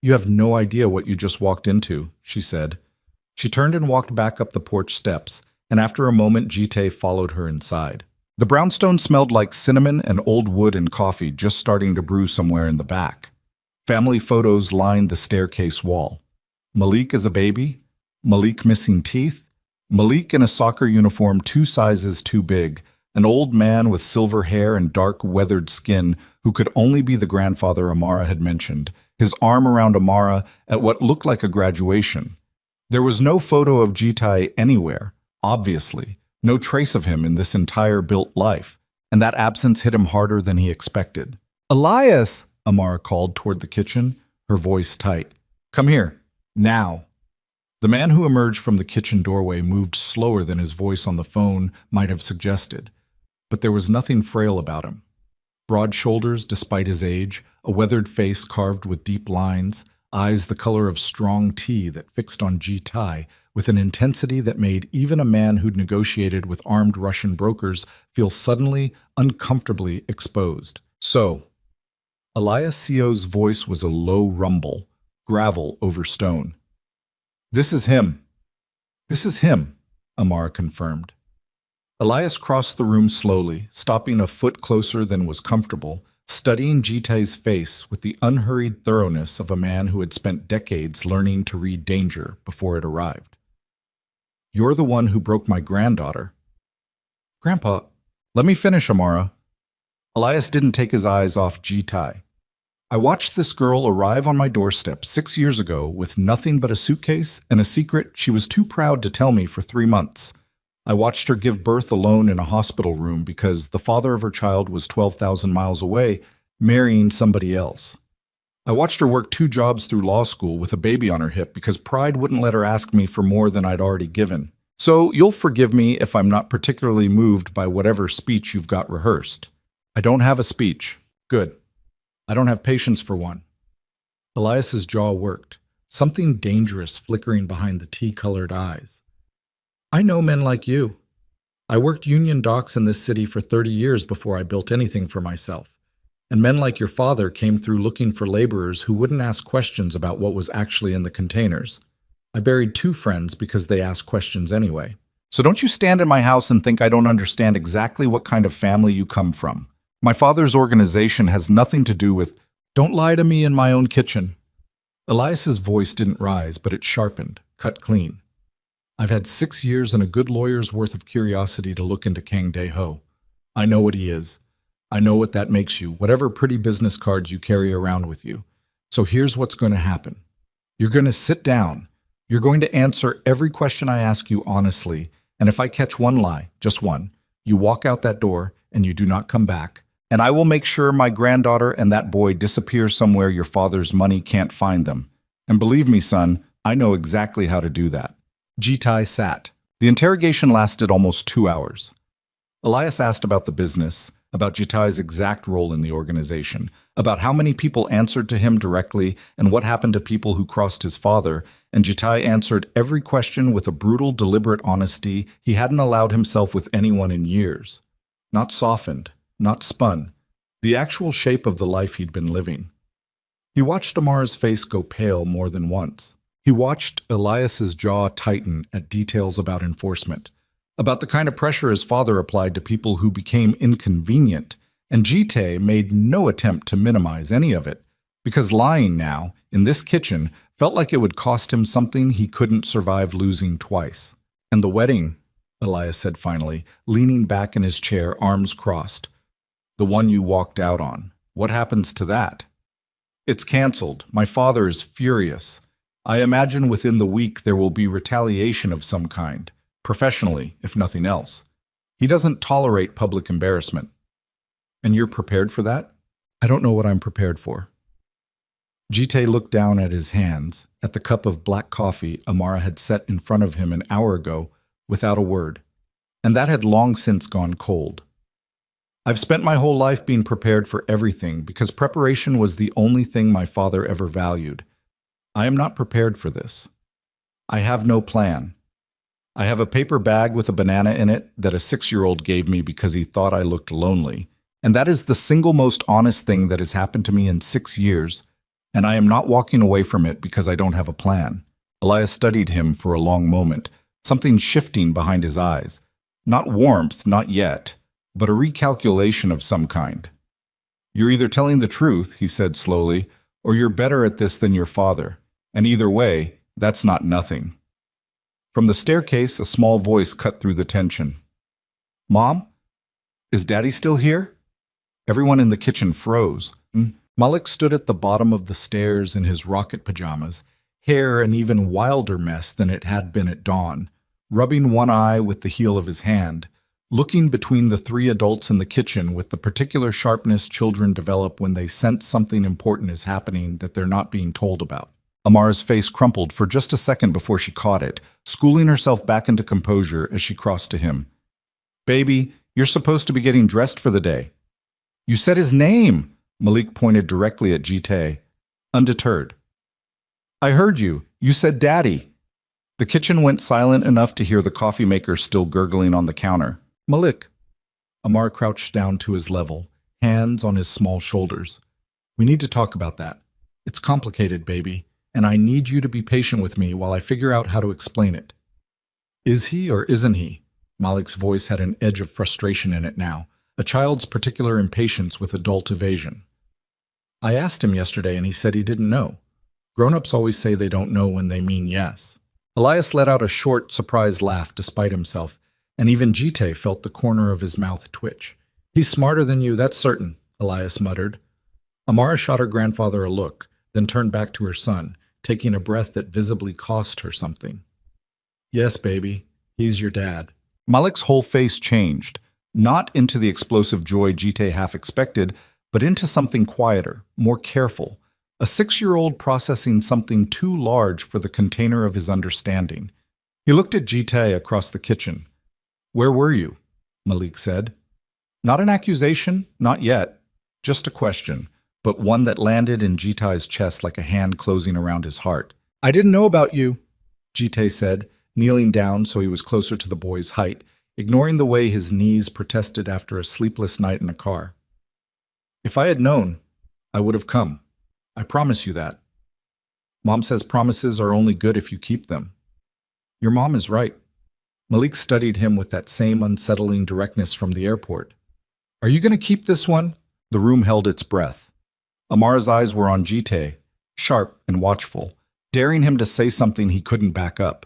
You have no idea what you just walked into, she said. She turned and walked back up the porch steps, and after a moment Jitai followed her inside. The brownstone smelled like cinnamon and old wood and coffee just starting to brew somewhere in the back. Family photos lined the staircase wall. Malik as a baby, Malik missing teeth, Malik in a soccer uniform 2 sizes too big, an old man with silver hair and dark, weathered skin who could only be the grandfather Amara had mentioned, his arm around Amara at what looked like a graduation. There was no photo of Jitai anywhere, obviously, no trace of him in this entire built life, and that absence hit him harder than he expected. Elias, Amara called toward the kitchen, her voice tight. Come here, now. The man who emerged from the kitchen doorway moved slower than his voice on the phone might have suggested, but there was nothing frail about him. Broad shoulders despite his age, a weathered face carved with deep lines, eyes the color of strong tea that fixed on Jitai with an intensity that made even a man who'd negotiated with armed Russian brokers feel suddenly, uncomfortably exposed. So, Elias Sio's voice was a low rumble, gravel over stone. This is him. This is him, Amara confirmed. Elias crossed the room slowly, stopping a foot closer than was comfortable, studying Jitai's face with the unhurried thoroughness of a man who had spent decades learning to read danger before it arrived. You're the one who broke my granddaughter. Grandpa, let me finish, Amara. Elias didn't take his eyes off Jitai. I watched this girl arrive on my doorstep 6 years ago with nothing but a suitcase and a secret she was too proud to tell me for 3 months. I watched her give birth alone in a hospital room because the father of her child was 12,000 miles away, marrying somebody else. I watched her work 2 jobs through law school with a baby on her hip because pride wouldn't let her ask me for more than I'd already given. So you'll forgive me if I'm not particularly moved by whatever speech you've got rehearsed. I don't have a speech. Good. I don't have patience for one. Elias's jaw worked, something dangerous flickering behind the tea-colored eyes. I know men like you. I worked union docks in this city for 30 years before I built anything for myself. And men like your father came through looking for laborers who wouldn't ask questions about what was actually in the containers. I buried 2 friends because they asked questions anyway. So don't you stand in my house and think I don't understand exactly what kind of family you come from. My father's organization has nothing to do with, don't lie to me in my own kitchen. Elias's voice didn't rise, but it sharpened, cut clean. I've had 6 years and a good lawyer's worth of curiosity to look into Kang Dae-ho. I know what he is. I know what that makes you, whatever pretty business cards you carry around with you. So here's what's going to happen. You're going to sit down. You're going to answer every question I ask you honestly, and if I catch one lie, just one, you walk out that door and you do not come back, and I will make sure my granddaughter and that boy disappear somewhere your father's money can't find them. And believe me, son, I know exactly how to do that. Jitai sat. The interrogation lasted almost 2 hours. Elias asked about the business, about Jitai's exact role in the organization, about how many people answered to him directly and what happened to people who crossed his father, and Jitai answered every question with a brutal, deliberate honesty he hadn't allowed himself with anyone in years. Not softened, not spun, the actual shape of the life he'd been living. He watched Amara's face go pale more than once. He watched Elias's jaw tighten at details about enforcement, about the kind of pressure his father applied to people who became inconvenient, and Jite made no attempt to minimize any of it, because lying now, in this kitchen, felt like it would cost him something he couldn't survive losing twice. And the wedding, Elias said finally, leaning back in his chair, arms crossed. The one you walked out on. What happens to that? It's canceled. My father is furious. I imagine within the week there will be retaliation of some kind. Professionally, if nothing else. He doesn't tolerate public embarrassment. And you're prepared for that? I don't know what I'm prepared for. Jite looked down at his hands, at the cup of black coffee Amara had set in front of him an hour ago, without a word. And that had long since gone cold. I've spent my whole life being prepared for everything because preparation was the only thing my father ever valued. I am not prepared for this. I have no plan. I have a paper bag with a banana in it that a 6-year-old gave me because he thought I looked lonely. And that is the single most honest thing that has happened to me in 6 years, and I am not walking away from it because I don't have a plan. Elias studied him for a long moment, something shifting behind his eyes. Not warmth, not yet, but a recalculation of some kind. You're either telling the truth, he said slowly, or you're better at this than your father. And either way, that's not nothing. From the staircase, a small voice cut through the tension. Mom? Is Daddy still here? Everyone in the kitchen froze. Malik stood at the bottom of the stairs in his rocket pajamas, hair an even wilder mess than it had been at dawn, rubbing one eye with the heel of his hand, looking between the 3 adults in the kitchen with the particular sharpness children develop when they sense something important is happening that they're not being told about. Amara's face crumpled for just a second before she caught it, schooling herself back into composure as she crossed to him. Baby, you're supposed to be getting dressed for the day. You said his name! Malik pointed directly at Jite, undeterred. I heard you. You said Daddy. The kitchen went silent enough to hear the coffee maker still gurgling on the counter. Malik. Amar crouched down to his level, hands on his small shoulders. We need to talk about that. It's complicated, baby, and I need you to be patient with me while I figure out how to explain it. Is he or isn't he? Malik's voice had an edge of frustration in it now, a child's particular impatience with adult evasion. I asked him yesterday and he said he didn't know. Grown-ups always say they don't know when they mean yes. Elias let out a short, surprised laugh despite himself, and even Jite felt the corner of his mouth twitch. He's smarter than you, that's certain, Elias muttered. Amara shot her grandfather a look, then turned back to her son, taking a breath that visibly cost her something. Yes, baby, he's your dad. Malik's whole face changed, not into the explosive joy Jite half expected, but into something quieter, more careful, a 6-year-old processing something too large for the container of his understanding. He looked at Jite across the kitchen. Where were you? Malik said. Not an accusation, not yet. Just a question. but one that landed in Jitai's chest like a hand closing around his heart. I didn't know about you. Jitai said, kneeling down so he was closer to the boy's height, ignoring the way his knees protested after a sleepless night in a car. If I had known, I would have come. I promise you that. Mom says promises are only good if you keep them. Your mom is right. Malik studied him with that same unsettling directness from the airport. Are you going to keep this one? The room held its breath. Amara's eyes were on Jitai, sharp and watchful, daring him to say something he couldn't back up.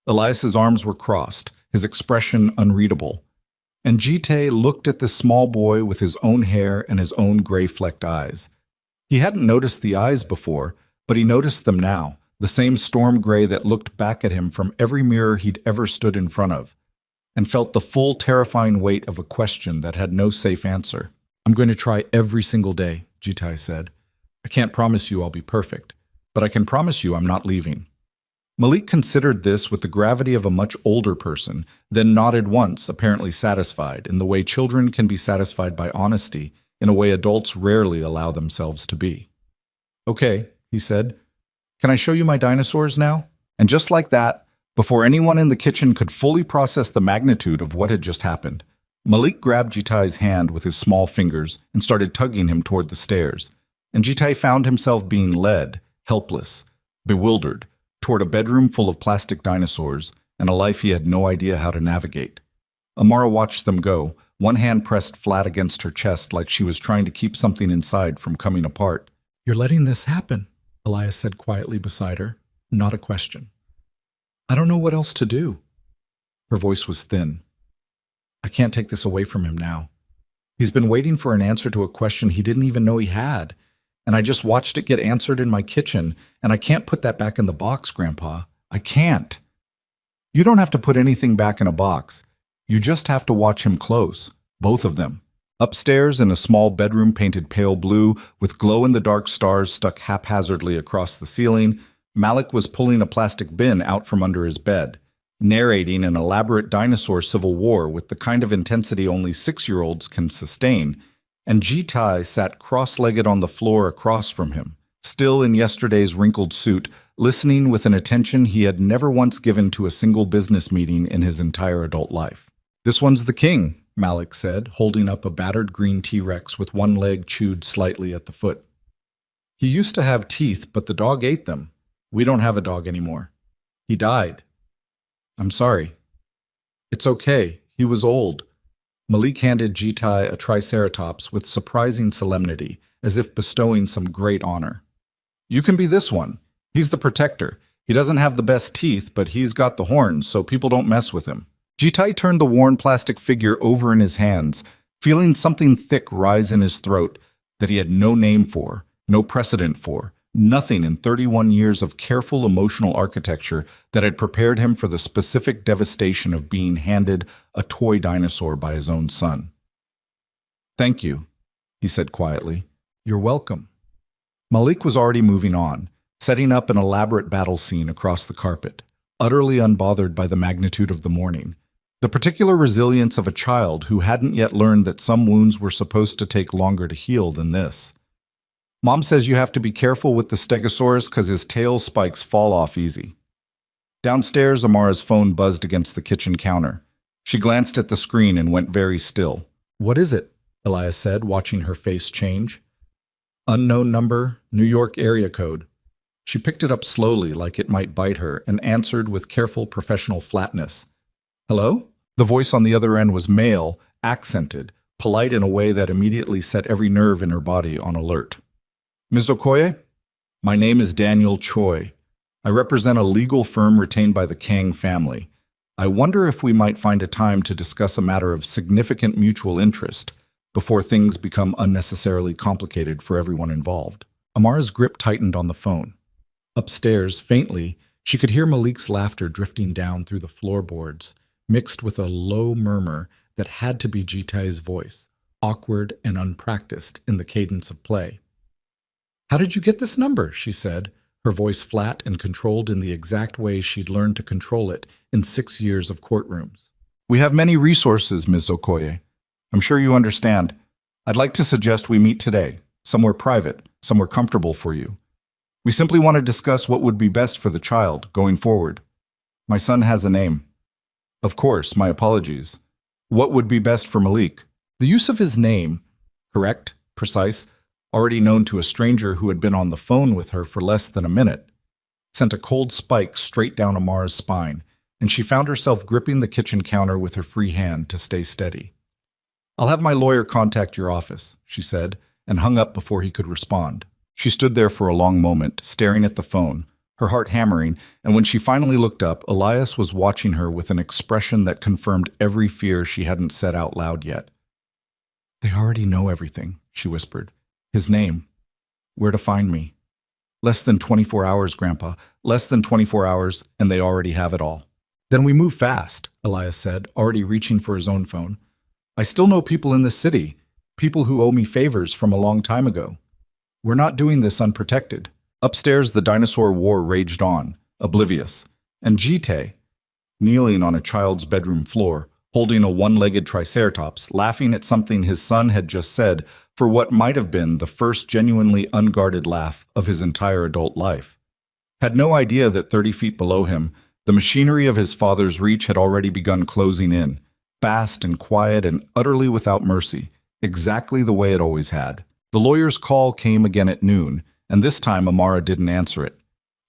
Elias's arms were crossed, his expression unreadable. And Jitai looked at the small boy with his own hair and his own gray-flecked eyes. He hadn't noticed the eyes before, but he noticed them now, the same storm gray that looked back at him from every mirror he'd ever stood in front of, and felt the full terrifying weight of a question that had no safe answer. I'm going to try every single day, Jitai said. I can't promise you I'll be perfect, but I can promise you I'm not leaving. Malik considered this with the gravity of a much older person, then nodded once, apparently satisfied, in the way children can be satisfied by honesty, in a way adults rarely allow themselves to be. Okay, he said. Can I show you my dinosaurs now? And just like that, before anyone in the kitchen could fully process the magnitude of what had just happened, Malik grabbed Jitai's hand with his small fingers and started tugging him toward the stairs. And Jitai found himself being led, helpless, bewildered, toward a bedroom full of plastic dinosaurs and a life he had no idea how to navigate. Amara watched them go, one hand pressed flat against her chest like she was trying to keep something inside from coming apart. You're letting this happen, Elias said quietly beside her, not a question. I don't know what else to do. Her voice was thin. I can't take this away from him now. He's been waiting for an answer to a question he didn't even know he had. And I just watched it get answered in my kitchen, and I can't put that back in the box, Grandpa. I can't. You don't have to put anything back in a box. You just have to watch him close, both of them. Upstairs in a small bedroom painted pale blue with glow-in-the-dark stars stuck haphazardly across the ceiling, Malik was pulling a plastic bin out from under his bed, narrating an elaborate dinosaur civil war with the kind of intensity only 6-year-olds can sustain, and Jitai sat cross-legged on the floor across from him, still in yesterday's wrinkled suit, listening with an attention he had never once given to a single business meeting in his entire adult life. This one's the king, Malik said, holding up a battered green T-Rex with one leg chewed slightly at the foot. He used to have teeth, but the dog ate them. We don't have a dog anymore. He died. I'm sorry. It's okay. He was old. Malik handed Jitai a triceratops with surprising solemnity, as if bestowing some great honor. You can be this one. He's the protector. He doesn't have the best teeth, but he's got the horns, so people don't mess with him. Jitai turned the worn plastic figure over in his hands, feeling something thick rise in his throat that he had no name for, no precedent for, nothing in 31 years of careful emotional architecture that had prepared him for the specific devastation of being handed a toy dinosaur by his own son. Thank you, he said quietly. You're welcome. Malik was already moving on, setting up an elaborate battle scene across the carpet, utterly unbothered by the magnitude of the morning, the particular resilience of a child who hadn't yet learned that some wounds were supposed to take longer to heal than this. Mom says you have to be careful with the Stegosaurus because his tail spikes fall off easy. Downstairs, Amara's phone buzzed against the kitchen counter. She glanced at the screen and went very still. What is it? Elias said, watching her face change. Unknown number, New York area code. She picked it up slowly like it might bite her and answered with careful professional flatness. Hello? The voice on the other end was male, accented, polite in a way that immediately set every nerve in her body on alert. Ms. Okoye? My name is Daniel Choi. I represent a legal firm retained by the Kang family. I wonder if we might find a time to discuss a matter of significant mutual interest before things become unnecessarily complicated for everyone involved. Amara's grip tightened on the phone. Upstairs, faintly, she could hear Malik's laughter drifting down through the floorboards, mixed with a low murmur that had to be Jitai's voice, awkward and unpracticed in the cadence of play. How did you get this number? She said, her voice flat and controlled in the exact way she'd learned to control it in 6 years of courtrooms. We have many resources, Ms. Okoye. I'm sure you understand. I'd like to suggest we meet today, somewhere private, somewhere comfortable for you. We simply want to discuss what would be best for the child going forward. My son has a name. Of course, my apologies. What would be best for Malik? The use of his name, correct, precise, already known to a stranger who had been on the phone with her for less than a minute, sent a cold spike straight down Amara's spine, and she found herself gripping the kitchen counter with her free hand to stay steady. I'll have my lawyer contact your office, she said, and hung up before he could respond. She stood there for a long moment, staring at the phone, her heart hammering, and when she finally looked up, Elias was watching her with an expression that confirmed every fear she hadn't said out loud yet. They already know everything, she whispered. His name. Where to find me. Less than 24 hours, Grandpa. Less than 24 hours, and they already have it all. Then we move fast, Elias said, already reaching for his own phone. I still know people in this city, people who owe me favors from a long time ago. We're not doing this unprotected. Upstairs, the dinosaur war raged on, oblivious, and Jite, kneeling on a child's bedroom floor, holding a one-legged triceratops, laughing at something his son had just said for what might have been the first genuinely unguarded laugh of his entire adult life. Had no idea that 30 feet below him, the machinery of his father's reach had already begun closing in, fast and quiet and utterly without mercy, exactly the way it always had. The lawyer's call came again at noon, and this time Amara didn't answer it.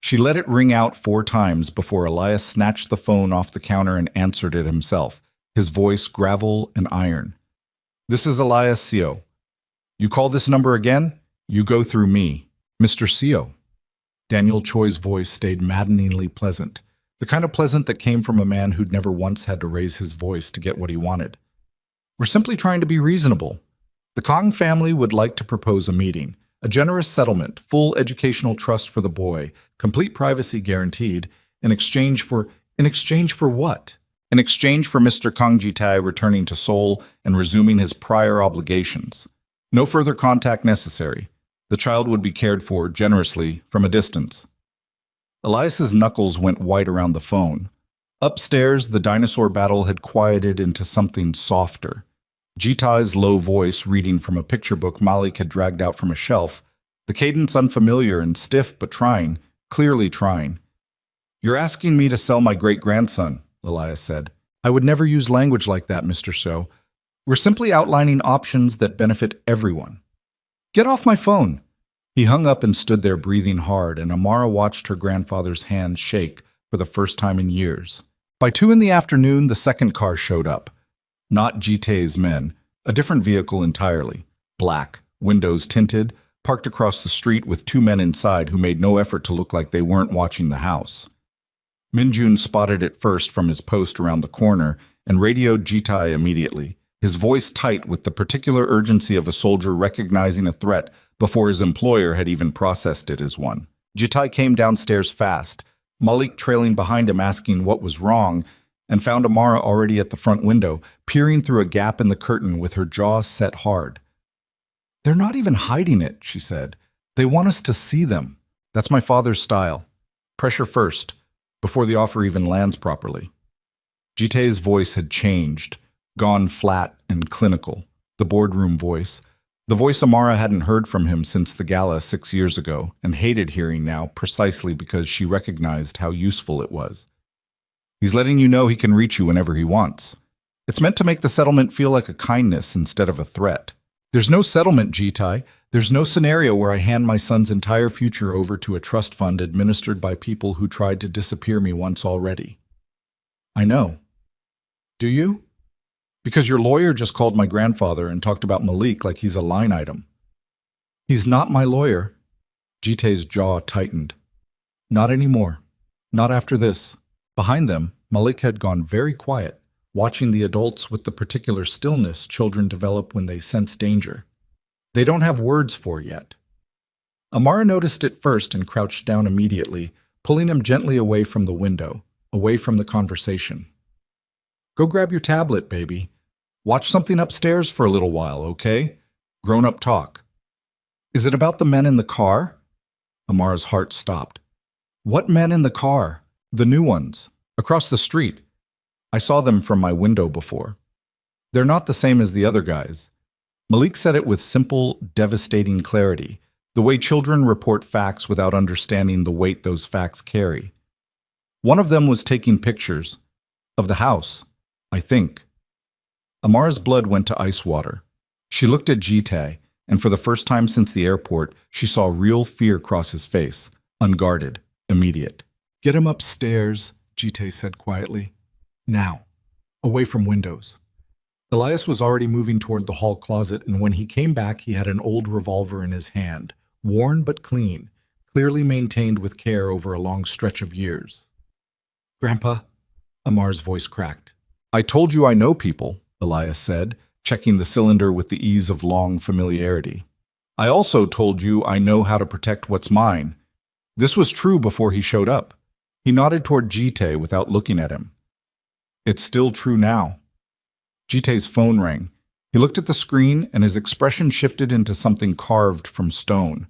She let it ring out 4 times before Elias snatched the phone off the counter and answered it himself, his voice gravel and iron. This is Elias Seo. You call this number again? You go through me. Mr. Seo. Daniel Choi's voice stayed maddeningly pleasant, the kind of pleasant that came from a man who'd never once had to raise his voice to get what he wanted. We're simply trying to be reasonable. The Kong family would like to propose a meeting, a generous settlement, full educational trust for the boy, complete privacy guaranteed, in exchange for what? In exchange for Mr. Kong Jitai returning to Seoul and resuming his prior obligations. No further contact necessary. The child would be cared for generously from a distance. Elias's knuckles went white around the phone. Upstairs, the dinosaur battle had quieted into something softer. Jitai's low voice reading from a picture book Malik had dragged out from a shelf, the cadence unfamiliar and stiff but trying, clearly trying. You're asking me to sell my great-grandson, Elias said. I would never use language like that, Mr. So. We're simply outlining options that benefit everyone. Get off my phone. He hung up and stood there breathing hard, and Amara watched her grandfather's hand shake for the first time in years. By 2 in the afternoon, the second car showed up. Not Jite's men, a different vehicle entirely. Black, windows tinted, parked across the street with 2 men inside who made no effort to look like they weren't watching the house. Minjun spotted it first from his post around the corner and radioed Jitai immediately, his voice tight with the particular urgency of a soldier recognizing a threat before his employer had even processed it as one. Jitai came downstairs fast, Malik trailing behind him asking what was wrong, and found Amara already at the front window, peering through a gap in the curtain with her jaw set hard. They're not even hiding it, she said. They want us to see them. That's my father's style. Pressure first, before the offer even lands properly. Jite's voice had changed, gone flat and clinical, the boardroom voice. The voice Amara hadn't heard from him since the gala 6 years ago, and hated hearing now precisely because she recognized how useful it was. He's letting you know he can reach you whenever he wants. It's meant to make the settlement feel like a kindness instead of a threat. There's no settlement, Jitai. There's no scenario where I hand my son's entire future over to a trust fund administered by people who tried to disappear me once already. I know. Do you? Because your lawyer just called my grandfather and talked about Malik like he's a line item. He's not my lawyer. Jite's jaw tightened. Not anymore. Not after this. Behind them, Malik had gone very quiet, watching the adults with the particular stillness children develop when they sense danger. They don't have words for yet. Amara noticed it first and crouched down immediately, pulling him gently away from the window, away from the conversation. Go grab your tablet, baby. Watch something upstairs for a little while, okay? Grown-up talk. Is it about the men in the car? Amara's heart stopped. What men in the car? The new ones, across the street. I saw them from my window before. They're not the same as the other guys. Malik said it with simple, devastating clarity, the way children report facts without understanding the weight those facts carry. One of them was taking pictures of the house, I think. Amara's blood went to ice water. She looked at Jite, and for the first time since the airport, she saw real fear cross his face, unguarded, immediate. Get him upstairs, Jite said quietly. Now, away from windows. Elias was already moving toward the hall closet, and when he came back, he had an old revolver in his hand, worn but clean, clearly maintained with care over a long stretch of years. Grandpa, Amar's voice cracked. I told you I know people, Elias said, checking the cylinder with the ease of long familiarity. I also told you I know how to protect what's mine. This was true before he showed up. He nodded toward Jite without looking at him. It's still true now. Jite's phone rang. He looked at the screen and his expression shifted into something carved from stone.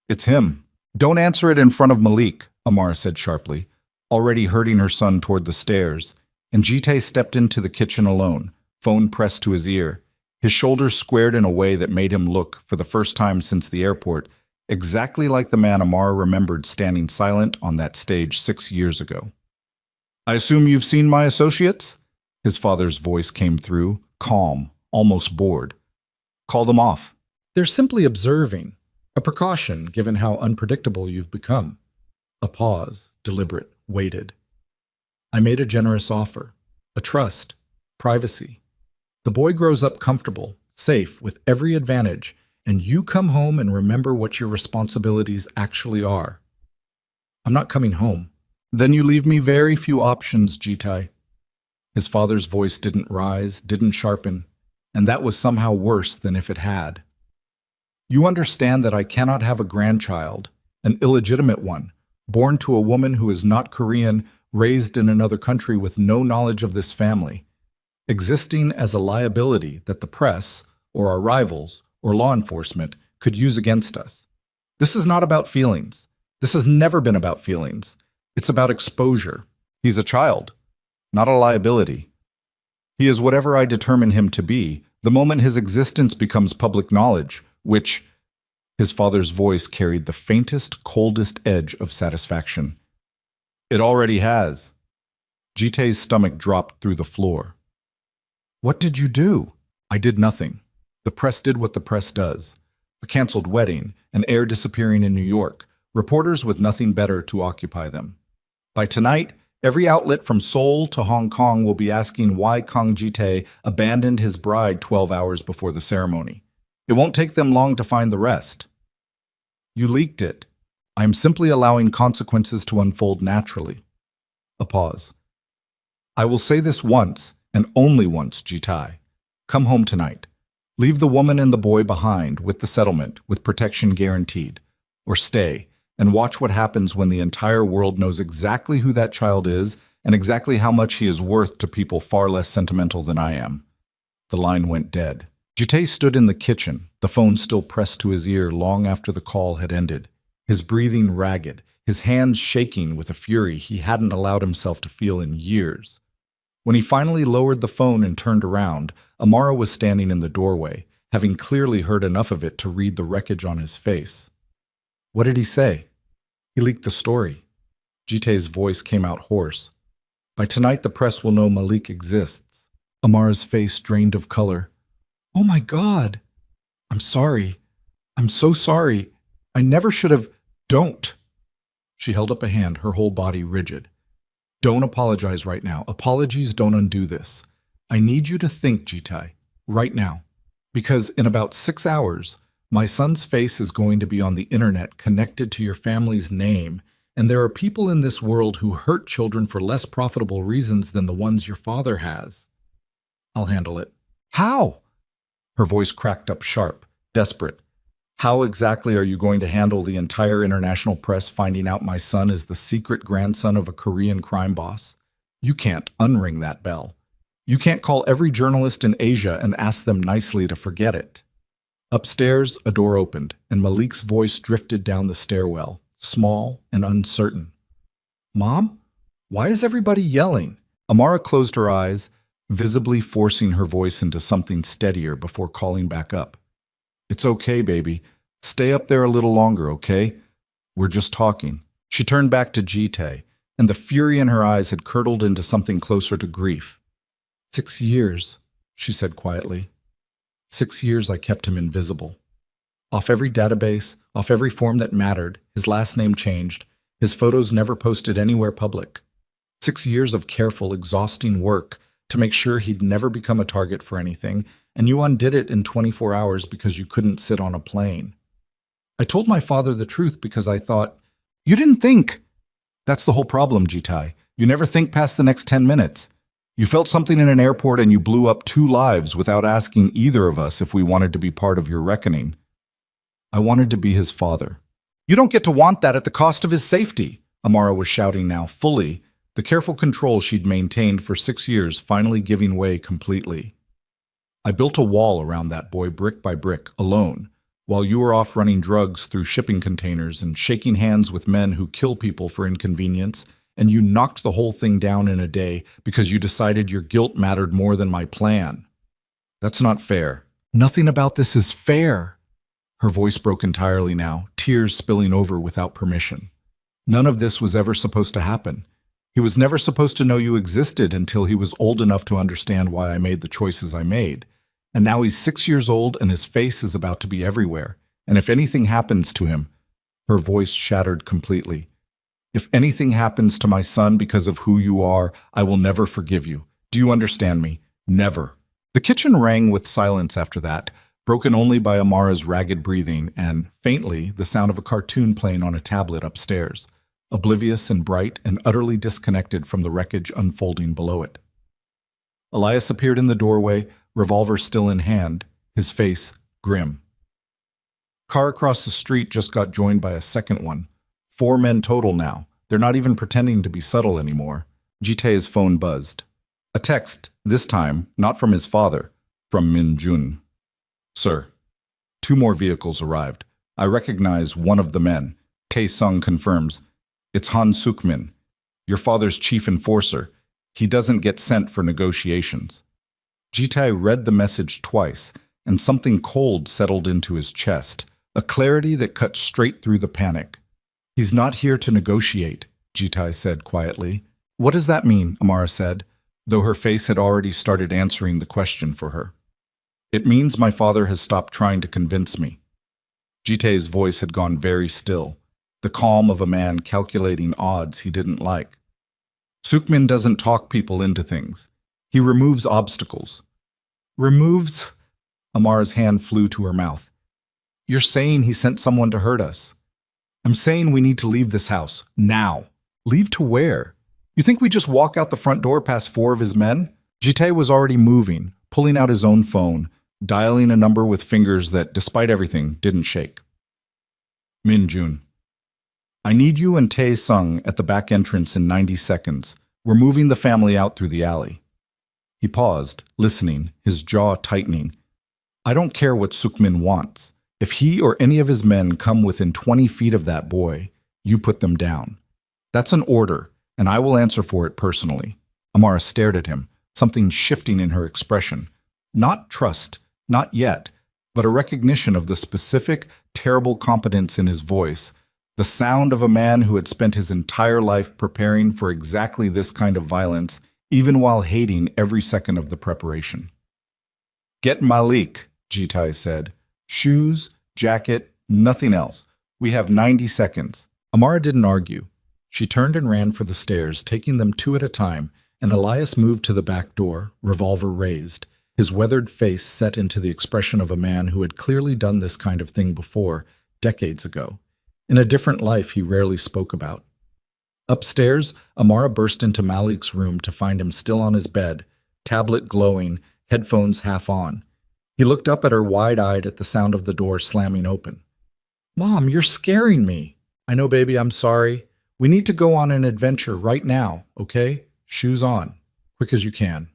It's him. Don't answer it in front of Malik, Amara said sharply, already herding her son toward the stairs, and Jite stepped into the kitchen alone, phone pressed to his ear, his shoulders squared in a way that made him look, for the first time since the airport, exactly like the man Amara remembered standing silent on that stage 6 years ago. I assume you've seen my associates? His father's voice came through, calm, almost bored. Call them off. They're simply observing, a precaution given how unpredictable you've become. A pause, deliberate, waited. I made a generous offer, a trust, privacy. The boy grows up comfortable, safe, with every advantage, and you come home and remember what your responsibilities actually are. I'm not coming home. Then you leave me very few options, Jite. His father's voice didn't rise, didn't sharpen, and that was somehow worse than if it had. You understand that I cannot have a grandchild, an illegitimate one, born to a woman who is not Korean, raised in another country with no knowledge of this family, existing as a liability that the press, or our rivals, or law enforcement could use against us. This is not about feelings. This has never been about feelings. It's about exposure. He's a child, not a liability. He is whatever I determine him to be, the moment his existence becomes public knowledge, which, his father's voice carried the faintest, coldest edge of satisfaction. It already has. Jite's stomach dropped through the floor. What did you do? I did nothing. The press did what the press does. A canceled wedding, an heir disappearing in New York, reporters with nothing better to occupy them. By tonight, every outlet from Seoul to Hong Kong will be asking why Kang Jite abandoned his bride 12 hours before the ceremony. It won't take them long to find the rest. You leaked it. I am simply allowing consequences to unfold naturally. A pause. I will say this once, and only once, Jite. Come home tonight. Leave the woman and the boy behind with the settlement, with protection guaranteed. Or stay, and watch what happens when the entire world knows exactly who that child is and exactly how much he is worth to people far less sentimental than I am. The line went dead. Jite stood in the kitchen, the phone still pressed to his ear long after the call had ended, his breathing ragged, his hands shaking with a fury he hadn't allowed himself to feel in years. When he finally lowered the phone and turned around, Amara was standing in the doorway, having clearly heard enough of it to read the wreckage on his face. What did he say? He leaked the story. Jite's voice came out hoarse. By tonight the press will know Malik exists. Amara's face drained of color. Oh my God! I'm sorry. I'm so sorry. I never should have. Don't! She held up a hand, her whole body rigid. Don't apologize right now. Apologies don't undo this. I need you to think, Jite, right now. Because in about 6 hours, my son's face is going to be on the internet connected to your family's name, and there are people in this world who hurt children for less profitable reasons than the ones your father has. I'll handle it. How? Her voice cracked up sharp, desperate. How exactly are you going to handle the entire international press finding out my son is the secret grandson of a Korean crime boss? You can't unring that bell. You can't call every journalist in Asia and ask them nicely to forget it. Upstairs, a door opened, and Malik's voice drifted down the stairwell, small and uncertain. Mom? Why is everybody yelling? Amara closed her eyes, visibly forcing her voice into something steadier before calling back up. It's okay, baby. Stay up there a little longer, okay? We're just talking. She turned back to Jite, and the fury in her eyes had curdled into something closer to grief. 6 years, she said quietly. 6 years I kept him invisible. Off every database, off every form that mattered, his last name changed, his photos never posted anywhere public. 6 years of careful, exhausting work to make sure he'd never become a target for anything, and you undid it in 24 hours because you couldn't sit on a plane. I told my father the truth because I thought, You didn't think. That's the whole problem, Jitai. You never think past the next 10 minutes. You felt something in an airport and you blew up 2 lives without asking either of us if we wanted to be part of your reckoning. I wanted to be his father. You don't get to want that at the cost of his safety, Amara was shouting now, fully, the careful control she'd maintained for 6 years finally giving way completely. I built a wall around that boy brick by brick, alone, while you were off running drugs through shipping containers and shaking hands with men who kill people for inconvenience, and you knocked the whole thing down in a day because you decided your guilt mattered more than my plan. That's not fair. Nothing about this is fair. Her voice broke entirely now, tears spilling over without permission. None of this was ever supposed to happen. He was never supposed to know you existed until he was old enough to understand why I made the choices I made. And now he's 6 years old and his face is about to be everywhere. And if anything happens to him, her voice shattered completely. If anything happens to my son because of who you are, I will never forgive you. Do you understand me? Never. The kitchen rang with silence after that, broken only by Amara's ragged breathing and, faintly, the sound of a cartoon playing on a tablet upstairs, oblivious and bright and utterly disconnected from the wreckage unfolding below it. Elias appeared in the doorway, revolver still in hand, his face grim. Car across the street just got joined by a second one. 4 men total now. They're not even pretending to be subtle anymore. Jitae's phone buzzed. A text, this time, not from his father, from Min Jun. Sir, 2 more vehicles arrived. I recognize one of the men. Tae Sung confirms. It's Han Suk-min, your father's chief enforcer. He doesn't get sent for negotiations. Jitae read the message twice, and something cold settled into his chest, a clarity that cut straight through the panic. He's not here to negotiate, Jitae said quietly. What does that mean? Amara said, though her face had already started answering the question for her. It means my father has stopped trying to convince me. Jitae's voice had gone very still, the calm of a man calculating odds he didn't like. Sukmin doesn't talk people into things. He removes obstacles. Removes? Amara's hand flew to her mouth. You're saying he sent someone to hurt us. I'm saying we need to leave this house, now. Leave to where? You think we just walk out the front door past 4 of his men? Jitae was already moving, pulling out his own phone, dialing a number with fingers that, despite everything, didn't shake. Min Jun. I need you and Tae Sung at the back entrance in 90 seconds. We're moving the family out through the alley. He paused, listening, his jaw tightening. I don't care what Sukmin wants. If he or any of his men come within 20 feet of that boy, you put them down. That's an order, and I will answer for it personally. Amara stared at him, something shifting in her expression. Not trust, not yet, but a recognition of the specific, terrible competence in his voice, the sound of a man who had spent his entire life preparing for exactly this kind of violence, even while hating every second of the preparation. Get Malik, Jitae said. Shoes, jacket, nothing else. We have 90 seconds. Amara didn't argue. She turned and ran for the stairs, taking them 2 at a time, and Elias moved to the back door, revolver raised, his weathered face set into the expression of a man who had clearly done this kind of thing before, decades ago, in a different life he rarely spoke about. Upstairs, Amara burst into Malik's room to find him still on his bed, tablet glowing, headphones half on. He looked up at her wide-eyed at the sound of the door slamming open. Mom, you're scaring me. I know, baby, I'm sorry. We need to go on an adventure right now, okay? Shoes on, quick as you can.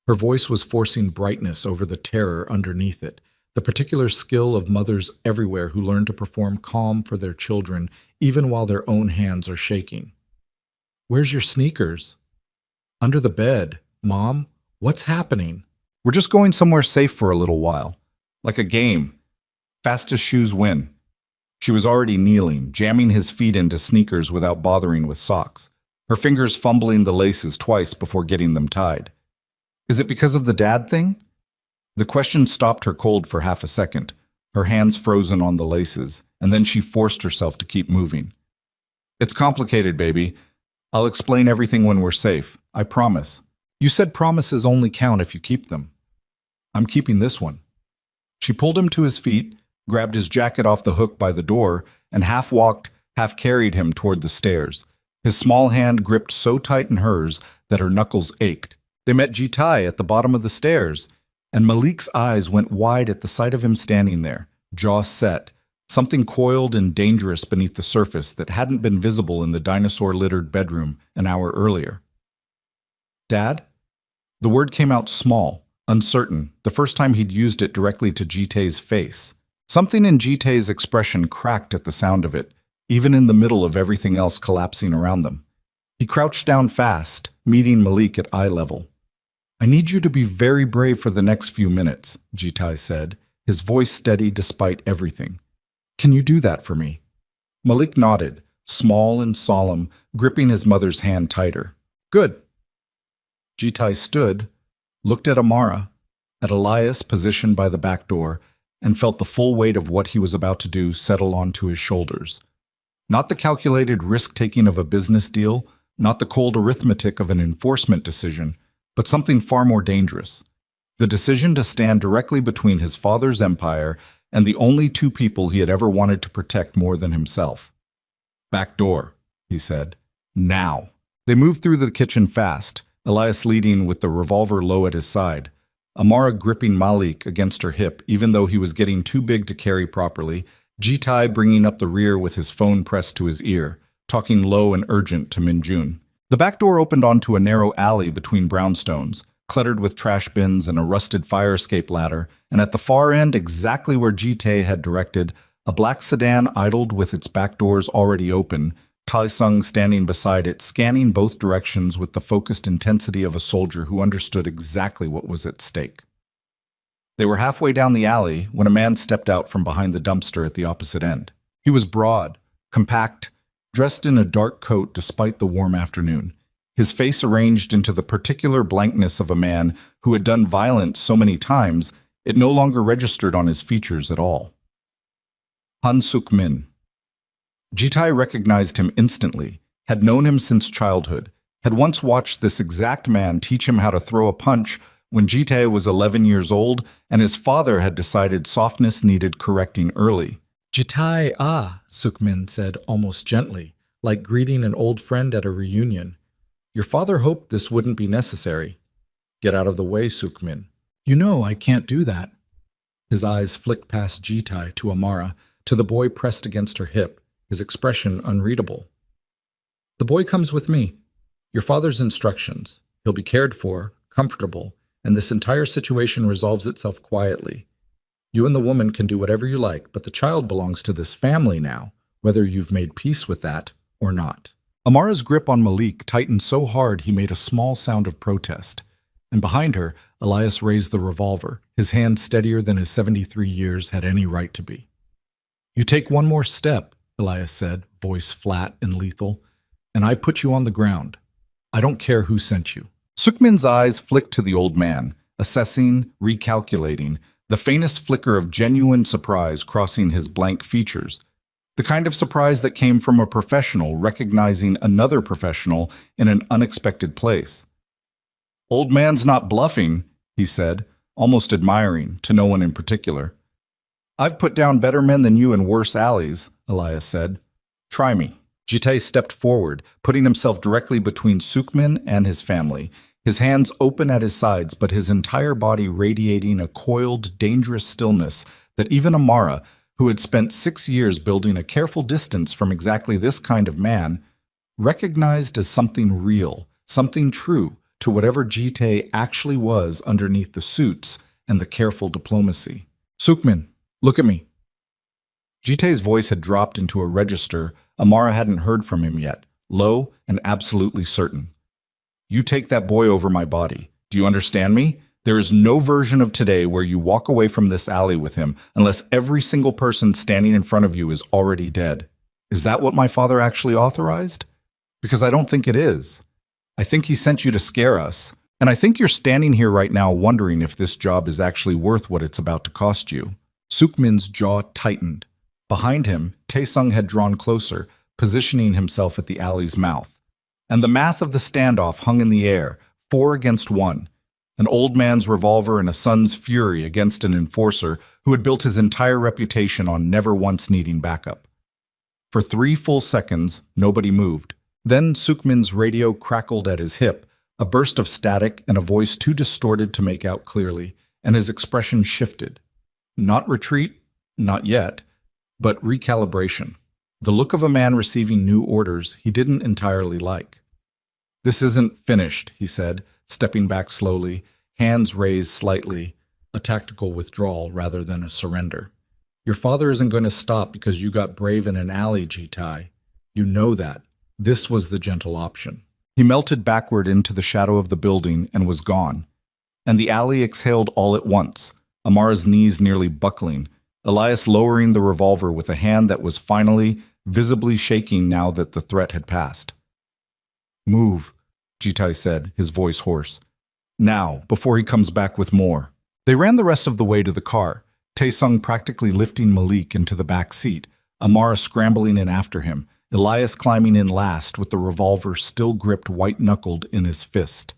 Her voice was forcing brightness over the terror underneath it, the particular skill of mothers everywhere who learn to perform calm for their children even while their own hands are shaking. Where's your sneakers? Under the bed, Mom. What's happening? We're just going somewhere safe for a little while. Like a game. Fastest shoes win. She was already kneeling, jamming his feet into sneakers without bothering with socks, her fingers fumbling the laces twice before getting them tied. Is it because of the dad thing? The question stopped her cold for half a second, her hands frozen on the laces, and then she forced herself to keep moving. It's complicated, baby. I'll explain everything when we're safe. I promise. You said promises only count if you keep them. I'm keeping this one. She pulled him to his feet, grabbed his jacket off the hook by the door, and half walked, half carried him toward the stairs. His small hand gripped so tight in hers that her knuckles ached. They met Jitai at the bottom of the stairs, and Malik's eyes went wide at the sight of him standing there, jaw set, something coiled and dangerous beneath the surface that hadn't been visible in the dinosaur-littered bedroom an hour earlier. Dad? The word came out small, uncertain, the first time he'd used it directly to Jitai's face. Something in Jitai's expression cracked at the sound of it, even in the middle of everything else collapsing around them. He crouched down fast, meeting Malik at eye level. I need you to be very brave for the next few minutes, Jitai said, his voice steady despite everything. Can you do that for me? Malik nodded, small and solemn, gripping his mother's hand tighter. Good. Jitai stood, looked at Amara, at Elias positioned by the back door, and felt the full weight of what he was about to do settle onto his shoulders. Not the calculated risk-taking of a business deal, not the cold arithmetic of an enforcement decision, but something far more dangerous. The decision to stand directly between his father's empire and the only two people he had ever wanted to protect more than himself. Back door, he said. Now. They moved through the kitchen fast, Elias leading with the revolver low at his side, Amara gripping Malik against her hip even though he was getting too big to carry properly, Jitai bringing up the rear with his phone pressed to his ear, talking low and urgent to Minjun. The back door opened onto a narrow alley between brownstones, cluttered with trash bins and a rusted fire escape ladder, and at the far end, exactly where Jitai had directed, a black sedan idled with its back doors already open, Tai-sung standing beside it, scanning both directions with the focused intensity of a soldier who understood exactly what was at stake. They were halfway down the alley when a man stepped out from behind the dumpster at the opposite end. He was broad, compact, dressed in a dark coat despite the warm afternoon, his face arranged into the particular blankness of a man who had done violence so many times it no longer registered on his features at all. Han Suk-min. Jitai recognized him instantly, had known him since childhood, had once watched this exact man teach him how to throw a punch when Jitai was 11 years old and his father had decided softness needed correcting early. Jitai, Suk-min said almost gently, like greeting an old friend at a reunion. Your father hoped this wouldn't be necessary. Get out of the way, Suk-min. You know I can't do that. His eyes flicked past Jitai to Amara, to the boy pressed against her hip, his expression unreadable. The boy comes with me. Your father's instructions. He'll be cared for, comfortable, and this entire situation resolves itself quietly. You and the woman can do whatever you like, but the child belongs to this family now, whether you've made peace with that or not. Amara's grip on Malik tightened so hard he made a small sound of protest, and behind her, Elias raised the revolver, his hand steadier than his 73 years had any right to be. You take one more step, Elias said, voice flat and lethal, and I put you on the ground. I don't care who sent you. Suk-min's eyes flicked to the old man, assessing, recalculating, the faintest flicker of genuine surprise crossing his blank features, the kind of surprise that came from a professional recognizing another professional in an unexpected place. Old man's not bluffing, he said, almost admiring, to no one in particular. I've put down better men than you in worse alleys, Elias said. Try me. Jitai stepped forward, putting himself directly between Suk-min and his family, his hands open at his sides but his entire body radiating a coiled, dangerous stillness that even Amara, who had spent 6 years building a careful distance from exactly this kind of man, recognized as something real, something true to whatever Jitai actually was underneath the suits and the careful diplomacy. Suk-min, look at me. Jitai's voice had dropped into a register Amara hadn't heard from him yet, low and absolutely certain. You take that boy over my body. Do you understand me? There is no version of today where you walk away from this alley with him unless every single person standing in front of you is already dead. Is that what my father actually authorized? Because I don't think it is. I think he sent you to scare us, and I think you're standing here right now wondering if this job is actually worth what it's about to cost you. Sukmin's jaw tightened. Behind him, Taesung had drawn closer, positioning himself at the alley's mouth. And the math of the standoff hung in the air, 4 against 1. An old man's revolver and a son's fury against an enforcer who had built his entire reputation on never once needing backup. For 3 full seconds, nobody moved. Then Sukmin's radio crackled at his hip, a burst of static and a voice too distorted to make out clearly, and his expression shifted. Not retreat, not yet, but recalibration. The look of a man receiving new orders he didn't entirely like. "This isn't finished," he said, stepping back slowly, hands raised slightly, a tactical withdrawal rather than a surrender. "Your father isn't going to stop because you got brave in an alley, Jitai. You know that." This was the gentle option. He melted backward into the shadow of the building and was gone. And the alley exhaled all at once, Amara's knees nearly buckling, Elias lowering the revolver with a hand that was finally, visibly shaking now that the threat had passed. "Move," Jitai said, his voice hoarse. "Now, before he comes back with more." They ran the rest of the way to the car, Taesung practically lifting Malik into the back seat, Amara scrambling in after him, Elias climbing in last with the revolver still gripped white-knuckled in his fist.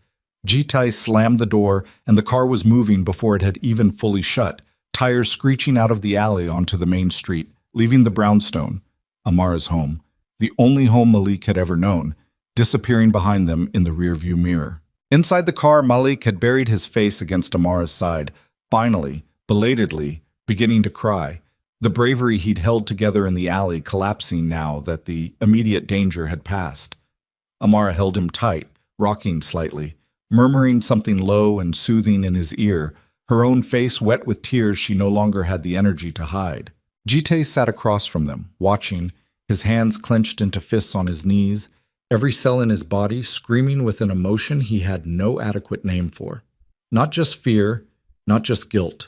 Jitai slammed the door, and the car was moving before it had even fully shut, tires screeching out of the alley onto the main street, leaving the brownstone, Amara's home, the only home Malik had ever known, disappearing behind them in the rearview mirror. Inside the car, Malik had buried his face against Amara's side, finally, belatedly, beginning to cry, the bravery he'd held together in the alley collapsing now that the immediate danger had passed. Amara held him tight, rocking slightly, murmuring something low and soothing in his ear, her own face wet with tears she no longer had the energy to hide. Jite sat across from them, watching, his hands clenched into fists on his knees, every cell in his body screaming with an emotion he had no adequate name for. Not just fear, not just guilt,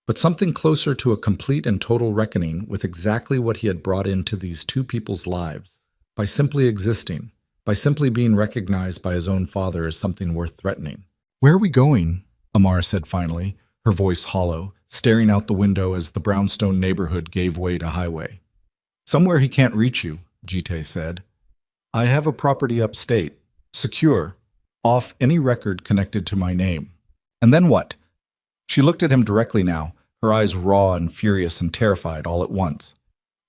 but something closer to a complete and total reckoning with exactly what he had brought into these two people's lives, by simply existing, by simply being recognized by his own father as something worth threatening. "Where are we going?" Amara said finally, her voice hollow, staring out the window as the brownstone neighborhood gave way to highway. "Somewhere he can't reach you," Jite said. "I have a property upstate, secure, off any record connected to my name." "And then what?" She looked at him directly now, her eyes raw and furious and terrified all at once.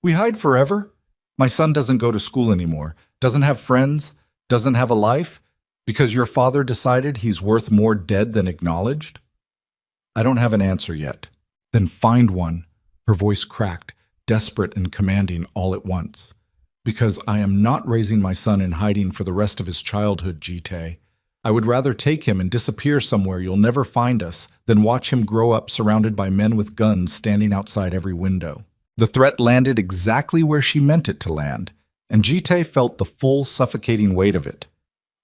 "We hide forever? My son doesn't go to school anymore, doesn't have friends, doesn't have a life, because your father decided he's worth more dead than acknowledged?" "I don't have an answer yet." "Then find one," her voice cracked, desperate and commanding all at once. "Because I am not raising my son in hiding for the rest of his childhood, Jite. I would rather take him and disappear somewhere you'll never find us than watch him grow up surrounded by men with guns standing outside every window." The threat landed exactly where she meant it to land, and Jite felt the full suffocating weight of it.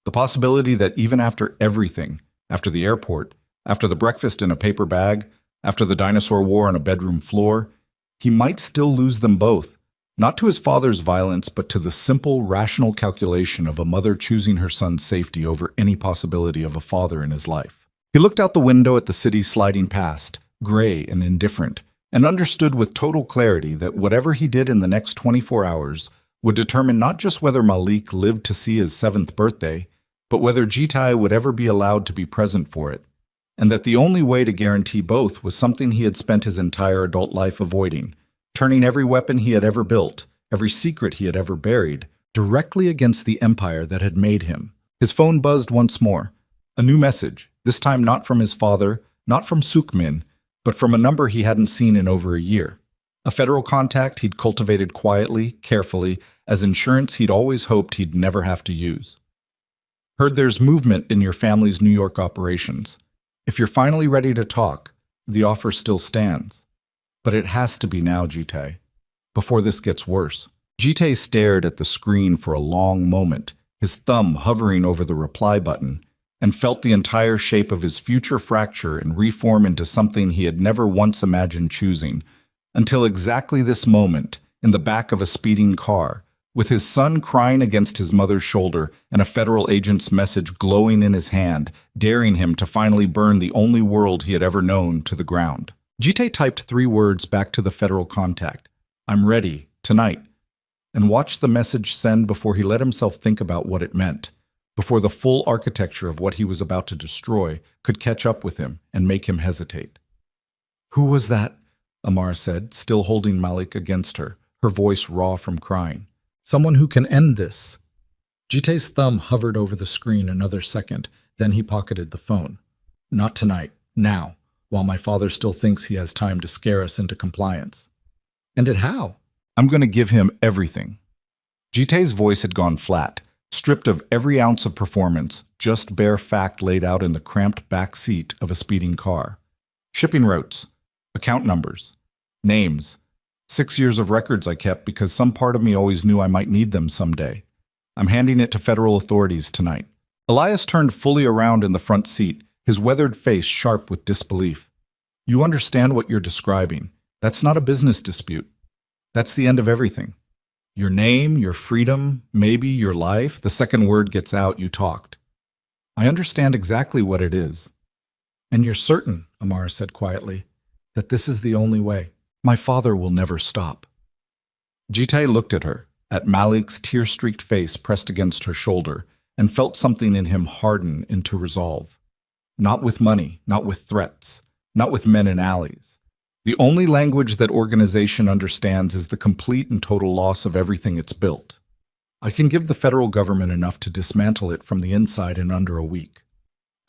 The possibility that even after everything, after the airport, after the breakfast in a paper bag, after the dinosaur war on a bedroom floor, he might still lose them both, not to his father's violence, but to the simple, rational calculation of a mother choosing her son's safety over any possibility of a father in his life. He looked out the window at the city sliding past, gray and indifferent, and understood with total clarity that whatever he did in the next 24 hours would determine not just whether Malik lived to see his 7th birthday, but whether Jitai would ever be allowed to be present for it, and that the only way to guarantee both was something he had spent his entire adult life avoiding, turning every weapon he had ever built, every secret he had ever buried, directly against the empire that had made him. His phone buzzed once more. A new message, this time not from his father, not from Sukmin, but from a number he hadn't seen in over a year. A federal contact he'd cultivated quietly, carefully, as insurance he'd always hoped he'd never have to use. "Heard there's movement in your family's New York operations. If you're finally ready to talk, the offer still stands. But it has to be now, Jite, before this gets worse." Jite stared at the screen for a long moment, his thumb hovering over the reply button, and felt the entire shape of his future fracture and reform into something he had never once imagined choosing, until exactly this moment, in the back of a speeding car, with his son crying against his mother's shoulder and a federal agent's message glowing in his hand, daring him to finally burn the only world he had ever known to the ground. Jite typed 3 words back to the federal contact, "I'm ready, tonight," and watched the message send before he let himself think about what it meant, before the full architecture of what he was about to destroy could catch up with him and make him hesitate. "Who was that?" Amara said, still holding Malik against her, her voice raw from crying. "Someone who can end this." Jite's thumb hovered over the screen another second, then he pocketed the phone. "Not tonight, now, while my father still thinks he has time to scare us into compliance." "And it how?" "I'm going to give him everything." Jite's voice had gone flat, stripped of every ounce of performance, just bare fact laid out in the cramped back seat of a speeding car. Shipping routes, account numbers, names, 6 years of records I kept because some part of me always knew I might need them someday. I'm handing it to federal authorities tonight. Elias turned fully around in the front seat, his weathered face sharp with disbelief. "You understand what you're describing. That's not a business dispute. That's the end of everything. Your name, your freedom, maybe your life, the second word gets out, you talked. I understand exactly what it is." "And you're certain," Amara said quietly, "that this is the only way?" "My father will never stop." Jite looked at her, at Malik's tear-streaked face pressed against her shoulder, and felt something in him harden into resolve. Not with money, not with threats, not with men in alleys. The only language that organization understands is the complete and total loss of everything it's built. I can give the federal government enough to dismantle it from the inside in under a week.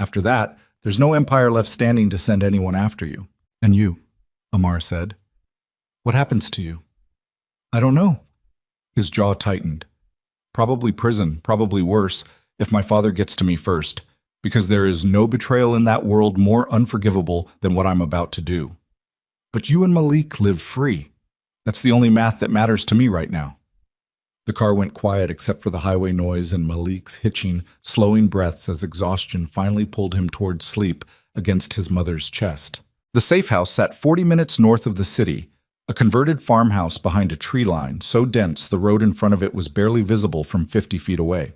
After that, there's no empire left standing to send anyone after you. And you, Amar said. What happens to you? I don't know. His jaw tightened. Probably prison, probably worse, if my father gets to me first, because there is no betrayal in that world more unforgivable than what I'm about to do. But you and Malik live free. That's the only math that matters to me right now. The car went quiet except for the highway noise and Malik's hitching, slowing breaths as exhaustion finally pulled him towards sleep against his mother's chest. The safe house sat 40 minutes north of the city, a converted farmhouse behind a tree line so dense the road in front of it was barely visible from 50 feet away.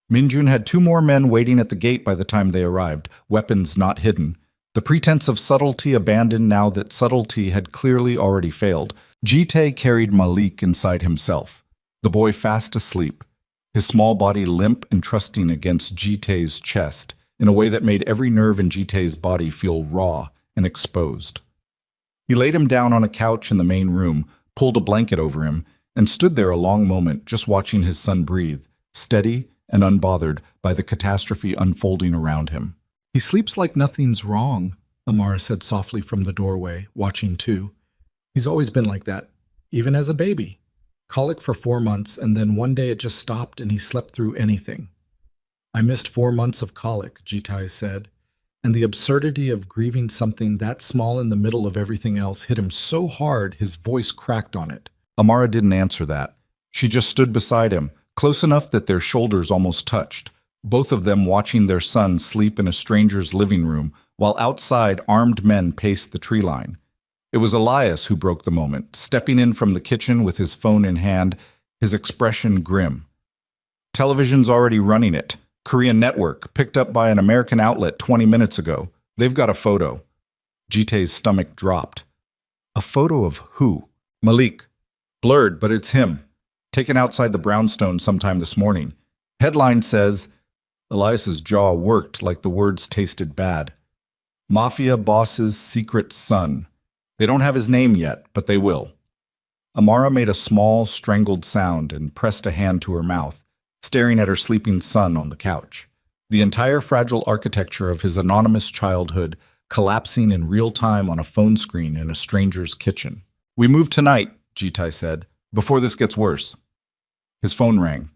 Minjun had 2 more men waiting at the gate by the time they arrived, weapons not hidden. The pretense of subtlety abandoned now that subtlety had clearly already failed. Jite carried Malik inside himself, the boy fast asleep, his small body limp and trusting against Jite's chest in a way that made every nerve in Jite's body feel raw and exposed. He laid him down on a couch in the main room, pulled a blanket over him, and stood there a long moment just watching his son breathe, steady and unbothered by the catastrophe unfolding around him. He sleeps like nothing's wrong, Amara said softly from the doorway, watching too. He's always been like that, even as a baby. Colic for 4 months, and then one day it just stopped and he slept through anything. I missed 4 months of colic, Jitai said, and the absurdity of grieving something that small in the middle of everything else hit him so hard his voice cracked on it. Amara didn't answer that. She just stood beside him, close enough that their shoulders almost touched, both of them watching their son sleep in a stranger's living room, while outside armed men paced the tree line. It was Elias who broke the moment, stepping in from the kitchen with his phone in hand, his expression grim. Television's already running it. Korean network, picked up by an American outlet 20 minutes ago. They've got a photo. Jite's stomach dropped. A photo of who? Malik. Blurred, but it's him. Taken outside the brownstone sometime this morning. Headline says, Elias's jaw worked like the words tasted bad. Mafia boss's secret son. They don't have his name yet, but they will. Amara made a small, strangled sound and pressed a hand to her mouth, staring at her sleeping son on the couch. The entire fragile architecture of his anonymous childhood collapsing in real time on a phone screen in a stranger's kitchen. We move tonight, Jitai said, before this gets worse. His phone rang.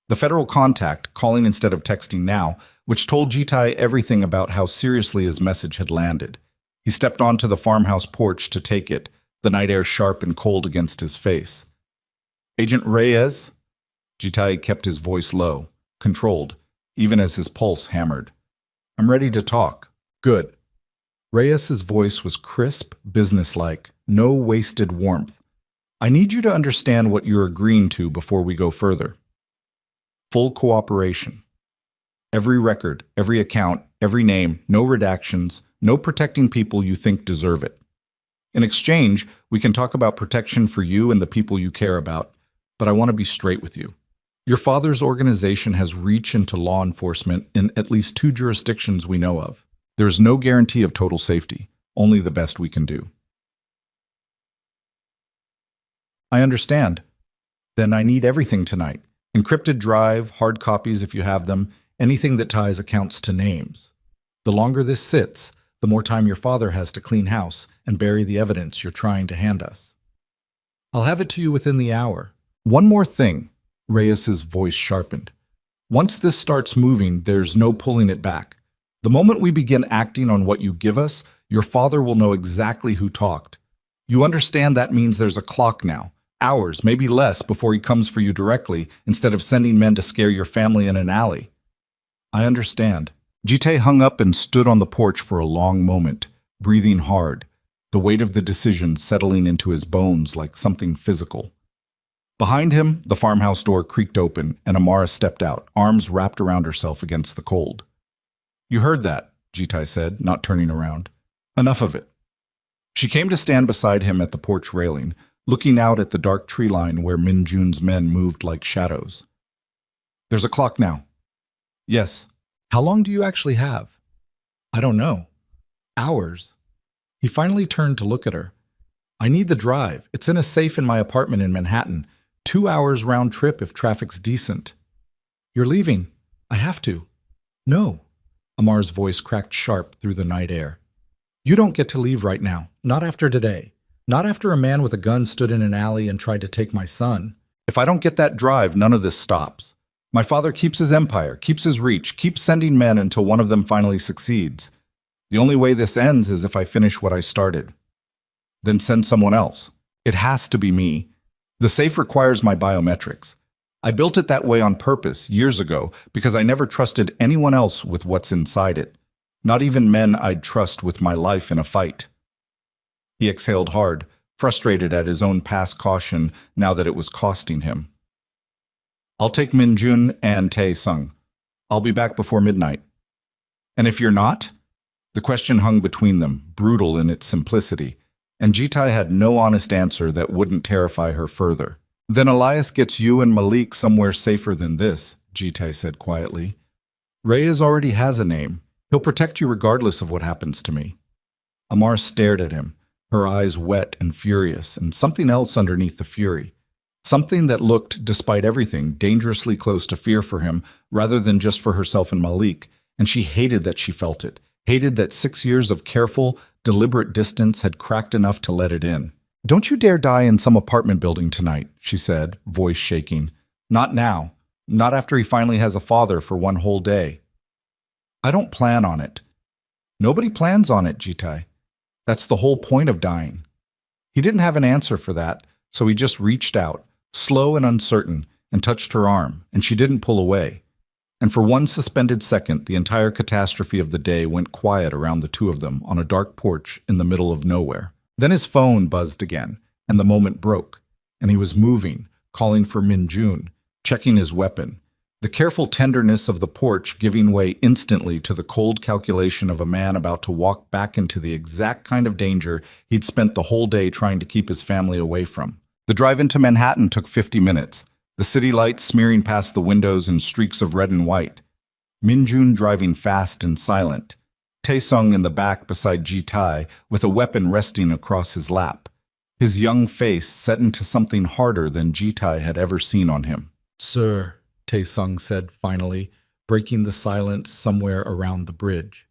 The federal contact, calling instead of texting now, which told Jitai everything about how seriously his message had landed. He stepped onto the farmhouse porch to take it, the night air sharp and cold against his face. Agent Reyes? Jitai kept his voice low, controlled, even as his pulse hammered. I'm ready to talk. Good. Reyes's voice was crisp, businesslike, no wasted warmth. I need you to understand what you're agreeing to before we go further. Full cooperation. Every record, every account, every name, no redactions, no protecting people you think deserve it. In exchange, we can talk about protection for you and the people you care about, but I want to be straight with you. Your father's organization has reach into law enforcement in at least 2 jurisdictions we know of. There is no guarantee of total safety, only the best we can do. I understand. Then I need everything tonight. Encrypted drive, hard copies if you have them, anything that ties accounts to names. The longer this sits, the more time your father has to clean house and bury the evidence you're trying to hand us. I'll have it to you within the hour. One more thing, Reyes's voice sharpened. Once this starts moving, there's no pulling it back. The moment we begin acting on what you give us, your father will know exactly who talked. You understand that means there's a clock now, hours, maybe less, before he comes for you directly, instead of sending men to scare your family in an alley. I understand. Jite hung up and stood on the porch for a long moment, breathing hard, the weight of the decision settling into his bones like something physical. Behind him, the farmhouse door creaked open, and Amara stepped out, arms wrapped around herself against the cold. You heard that, Jitai said, not turning around. Enough of it. She came to stand beside him at the porch railing, looking out at the dark tree line where Min Jun's men moved like shadows. There's a clock now. Yes. How long do you actually have? I don't know. Hours. He finally turned to look at her. I need the drive. It's in a safe in my apartment in Manhattan. 2 hours round trip if traffic's decent. You're leaving. I have to. No. Amar's voice cracked sharp through the night air. You don't get to leave right now. Not after today. Not after a man with a gun stood in an alley and tried to take my son. If I don't get that drive, none of this stops. My father keeps his empire, keeps his reach, keeps sending men until one of them finally succeeds. The only way this ends is if I finish what I started. Then send someone else. It has to be me. The safe requires my biometrics. I built it that way on purpose years ago because I never trusted anyone else with what's inside it, not even men I'd trust with my life in a fight. He exhaled hard, frustrated at his own past caution now that it was costing him. I'll take Min Jun and Tae Sung. I'll be back before midnight. And if you're not? The question hung between them, brutal in its simplicity, and Jitai had no honest answer that wouldn't terrify her further. Then Elias gets you and Malik somewhere safer than this, Jitai said quietly. Reyes already has a name. He'll protect you regardless of what happens to me. Amar stared at him, her eyes wet and furious, and something else underneath the fury. Something that looked, despite everything, dangerously close to fear for him rather than just for herself and Malik, and she hated that she felt it, hated that 6 years of careful, deliberate distance had cracked enough to let it in. Don't you dare die in some apartment building tonight, she said, voice shaking. Not now. Not after he finally has a father for one whole day. I don't plan on it. Nobody plans on it, Jitai. That's the whole point of dying. He didn't have an answer for that, so he just reached out, slow and uncertain, and touched her arm, and she didn't pull away. And for one suspended second, the entire catastrophe of the day went quiet around the two of them on a dark porch in the middle of nowhere. Then his phone buzzed again, and the moment broke, and he was moving, calling for Min Jun, checking his weapon, the careful tenderness of the porch giving way instantly to the cold calculation of a man about to walk back into the exact kind of danger he'd spent the whole day trying to keep his family away from. The drive into Manhattan took 50 minutes, the city lights smearing past the windows in streaks of red and white. Min Jun driving fast and silent, Tae Sung in the back beside Ji Tai with a weapon resting across his lap, his young face set into something harder than Ji Tai had ever seen on him. Sir, Tae Sung said finally, breaking the silence somewhere around the bridge.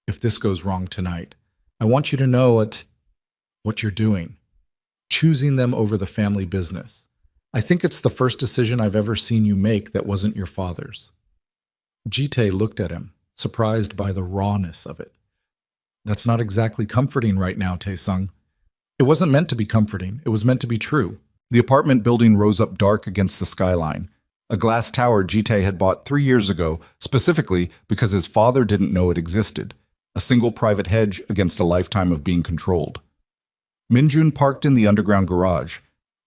If this goes wrong tonight, I want you to know what you're doing. Choosing them over the family business. I think it's the first decision I've ever seen you make that wasn't your father's. Jite looked at him, surprised by the rawness of it. That's not exactly comforting right now, Tae Sung. It wasn't meant to be comforting. It was meant to be true. The apartment building rose up dark against the skyline. A glass tower Jite had bought 3 years ago, specifically because his father didn't know it existed. A single private hedge against a lifetime of being controlled. Minjun parked in the underground garage,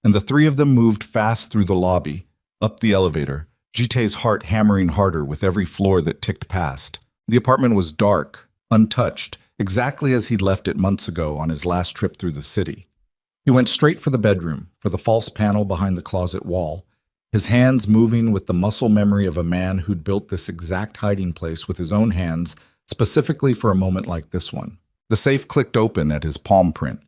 and the three of them moved fast through the lobby, up the elevator, Jite's heart hammering harder with every floor that ticked past. The apartment was dark, untouched, exactly as he'd left it months ago on his last trip through the city. He went straight for the bedroom, for the false panel behind the closet wall, his hands moving with the muscle memory of a man who'd built this exact hiding place with his own hands, specifically for a moment like this one. The safe clicked open at his palm print.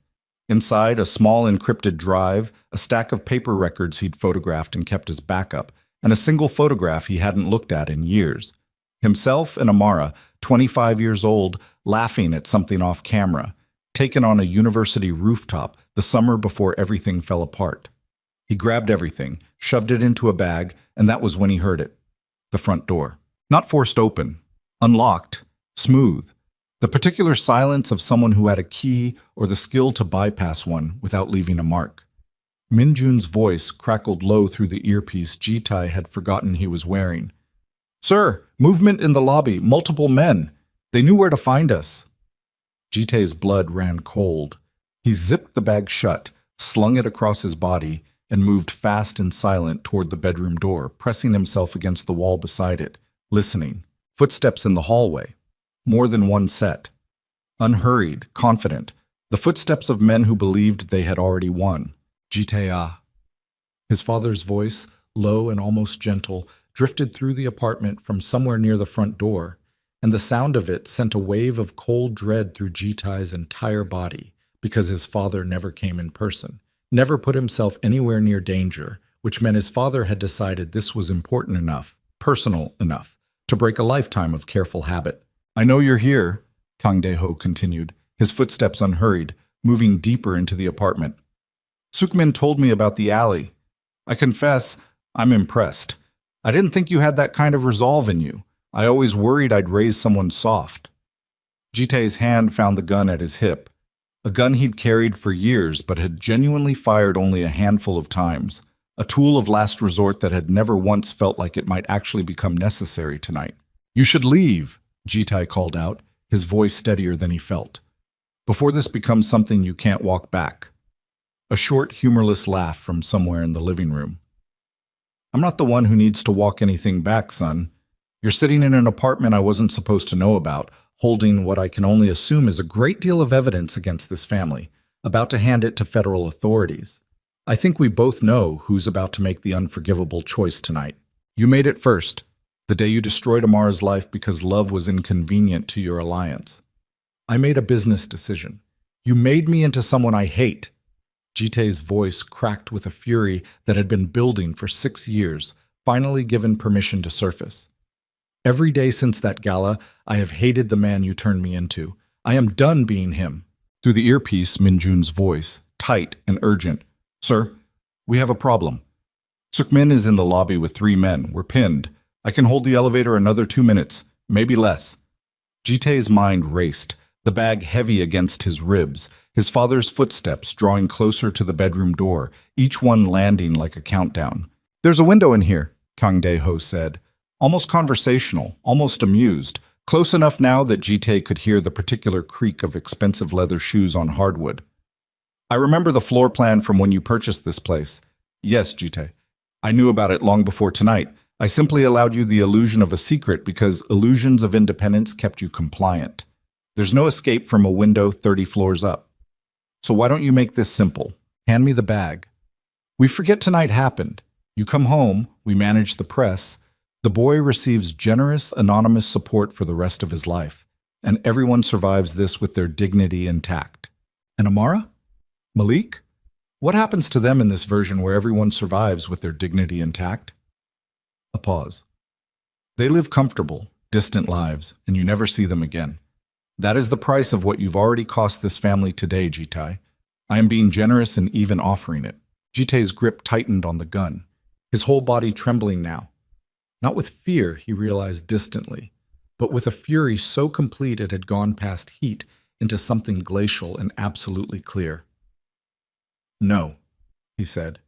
Inside, a small encrypted drive, a stack of paper records he'd photographed and kept as backup, and a single photograph he hadn't looked at in years. Himself and Amara, 25 years old, laughing at something off camera, taken on a university rooftop the summer before everything fell apart. He grabbed everything, shoved it into a bag, and that was when he heard it. The front door. Not forced open. Unlocked. Smooth. The particular silence of someone who had a key or the skill to bypass one without leaving a mark. Minjun's voice crackled low through the earpiece Jitai had forgotten he was wearing. "Sir, movement in the lobby, multiple men. They knew where to find us." Jitai's blood ran cold. He zipped the bag shut, slung it across his body, and moved fast and silent toward the bedroom door, pressing himself against the wall beside it, listening. Footsteps in the hallway. More than one set. Unhurried, confident. The footsteps of men who believed they had already won. Jitai. His father's voice, low and almost gentle, drifted through the apartment from somewhere near the front door, and the sound of it sent a wave of cold dread through Jitai's entire body, because his father never came in person, never put himself anywhere near danger, which meant his father had decided this was important enough, personal enough, to break a lifetime of careful habit. "I know you're here," Kang Dae-ho continued, his footsteps unhurried, moving deeper into the apartment. "Sukmin told me about the alley. I confess, I'm impressed. I didn't think you had that kind of resolve in you. I always worried I'd raise someone soft." Jitai's hand found the gun at his hip, a gun he'd carried for years but had genuinely fired only a handful of times, a tool of last resort that had never once felt like it might actually become necessary tonight. "You should leave," Jitai called out, his voice steadier than he felt, "before this becomes something you can't walk back." A short, humorless laugh from somewhere in the living room. "I'm not the one who needs to walk anything back, son. You're sitting in an apartment I wasn't supposed to know about, holding what I can only assume is a great deal of evidence against this family, about to hand it to federal authorities. I think we both know who's about to make the unforgivable choice tonight. You made it first, the day you destroyed Amara's life because love was inconvenient to your alliance. I made a business decision. You made me into someone I hate." Jitai's voice cracked with a fury that had been building for 6 years, finally given permission to surface. "Every day since that gala, I have hated the man you turned me into. I am done being him." Through the earpiece, Minjun's voice, tight and urgent. "Sir, we have a problem. Sukmin is in the lobby with 3 men. We're pinned. I can hold the elevator another 2 minutes, maybe less." Jitai's mind raced, the bag heavy against his ribs, his father's footsteps drawing closer to the bedroom door, each one landing like a countdown. "There's a window in here," Kang Dae-ho said, almost conversational, almost amused, close enough now that Jitai could hear the particular creak of expensive leather shoes on hardwood. "I remember the floor plan from when you purchased this place." "Yes, Jitai. I knew about it long before tonight. I simply allowed you the illusion of a secret because illusions of independence kept you compliant. There's no escape from a window 30 floors up. So why don't you make this simple? Hand me the bag. We forget tonight happened. You come home, we manage the press. The boy receives generous, anonymous support for the rest of his life, and everyone survives this with their dignity intact. And Amara? Malik? What happens to them in this version where everyone survives with their dignity intact?" A pause. "They live comfortable, distant lives, and you never see them again. That is the price of what you've already cost this family today, Jitai. I am being generous in even offering it." Jitai's grip tightened on the gun, his whole body trembling now. Not with fear, he realized distantly, but with a fury so complete it had gone past heat into something glacial and absolutely clear. "No," he said.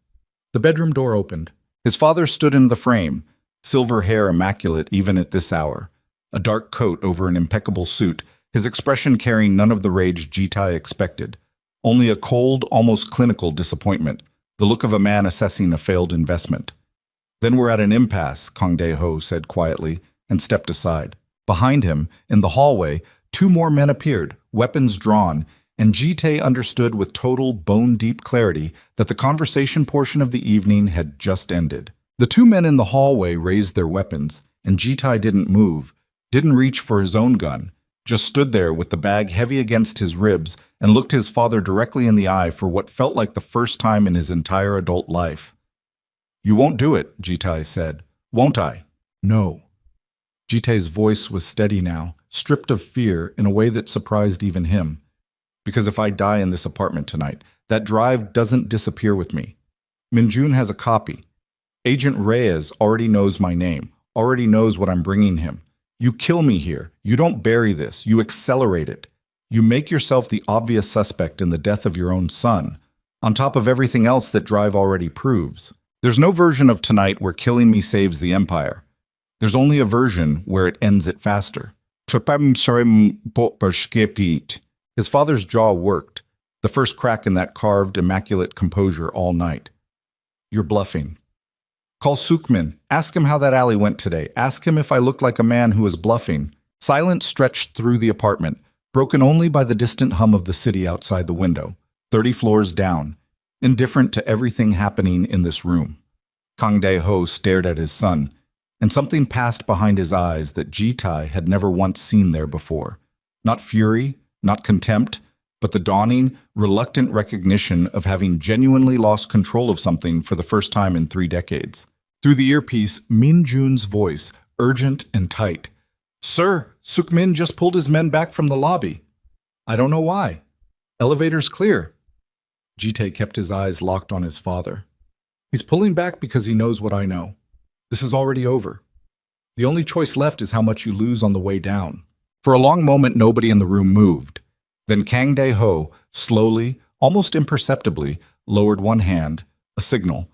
The bedroom door opened. His father stood in the frame, silver hair immaculate even at this hour, a dark coat over an impeccable suit, his expression carrying none of the rage Jitai expected, only a cold, almost clinical disappointment, the look of a man assessing a failed investment. "Then we're at an impasse," Kang Dae-ho said quietly, and stepped aside. Behind him, in the hallway, two more men appeared, weapons drawn, and Jitai understood with total, bone-deep clarity that the conversation portion of the evening had just ended. The two men in the hallway raised their weapons, and Jitai didn't move, didn't reach for his own gun, just stood there with the bag heavy against his ribs and looked his father directly in the eye for what felt like the first time in his entire adult life. "You won't do it," Jitai said. "Won't I?" "No." Jitai's voice was steady now, stripped of fear in a way that surprised even him. "Because if I die in this apartment tonight, that drive doesn't disappear with me. Minjun has a copy. Agent Reyes already knows my name, already knows what I'm bringing him. You kill me here. You don't bury this. You accelerate it. You make yourself the obvious suspect in the death of your own son, on top of everything else that drive already proves. There's no version of tonight where killing me saves the empire. There's only a version where it ends it faster." His father's jaw worked, the first crack in that carved, immaculate composure all night. "You're bluffing. Call Sukmin. Ask him how that alley went today. Ask him if I looked like a man who was bluffing." Silence stretched through the apartment, broken only by the distant hum of the city outside the window, 30 floors down, indifferent to everything happening in this room. Kang Dae-ho stared at his son, and something passed behind his eyes that Jitai had never once seen there before. Not fury, not contempt, but the dawning, reluctant recognition of having genuinely lost control of something for the first time in 3 decades. Through the earpiece, Min Jun's voice, urgent and tight. "Sir, Sukmin just pulled his men back from the lobby." "I don't know why. Elevator's clear." Jitai kept his eyes locked on his father. "He's pulling back because he knows what I know. This is already over. The only choice left is how much you lose on the way down." For a long moment, nobody in the room moved. Then Kang Dae-ho, slowly, almost imperceptibly, lowered one hand, a signal,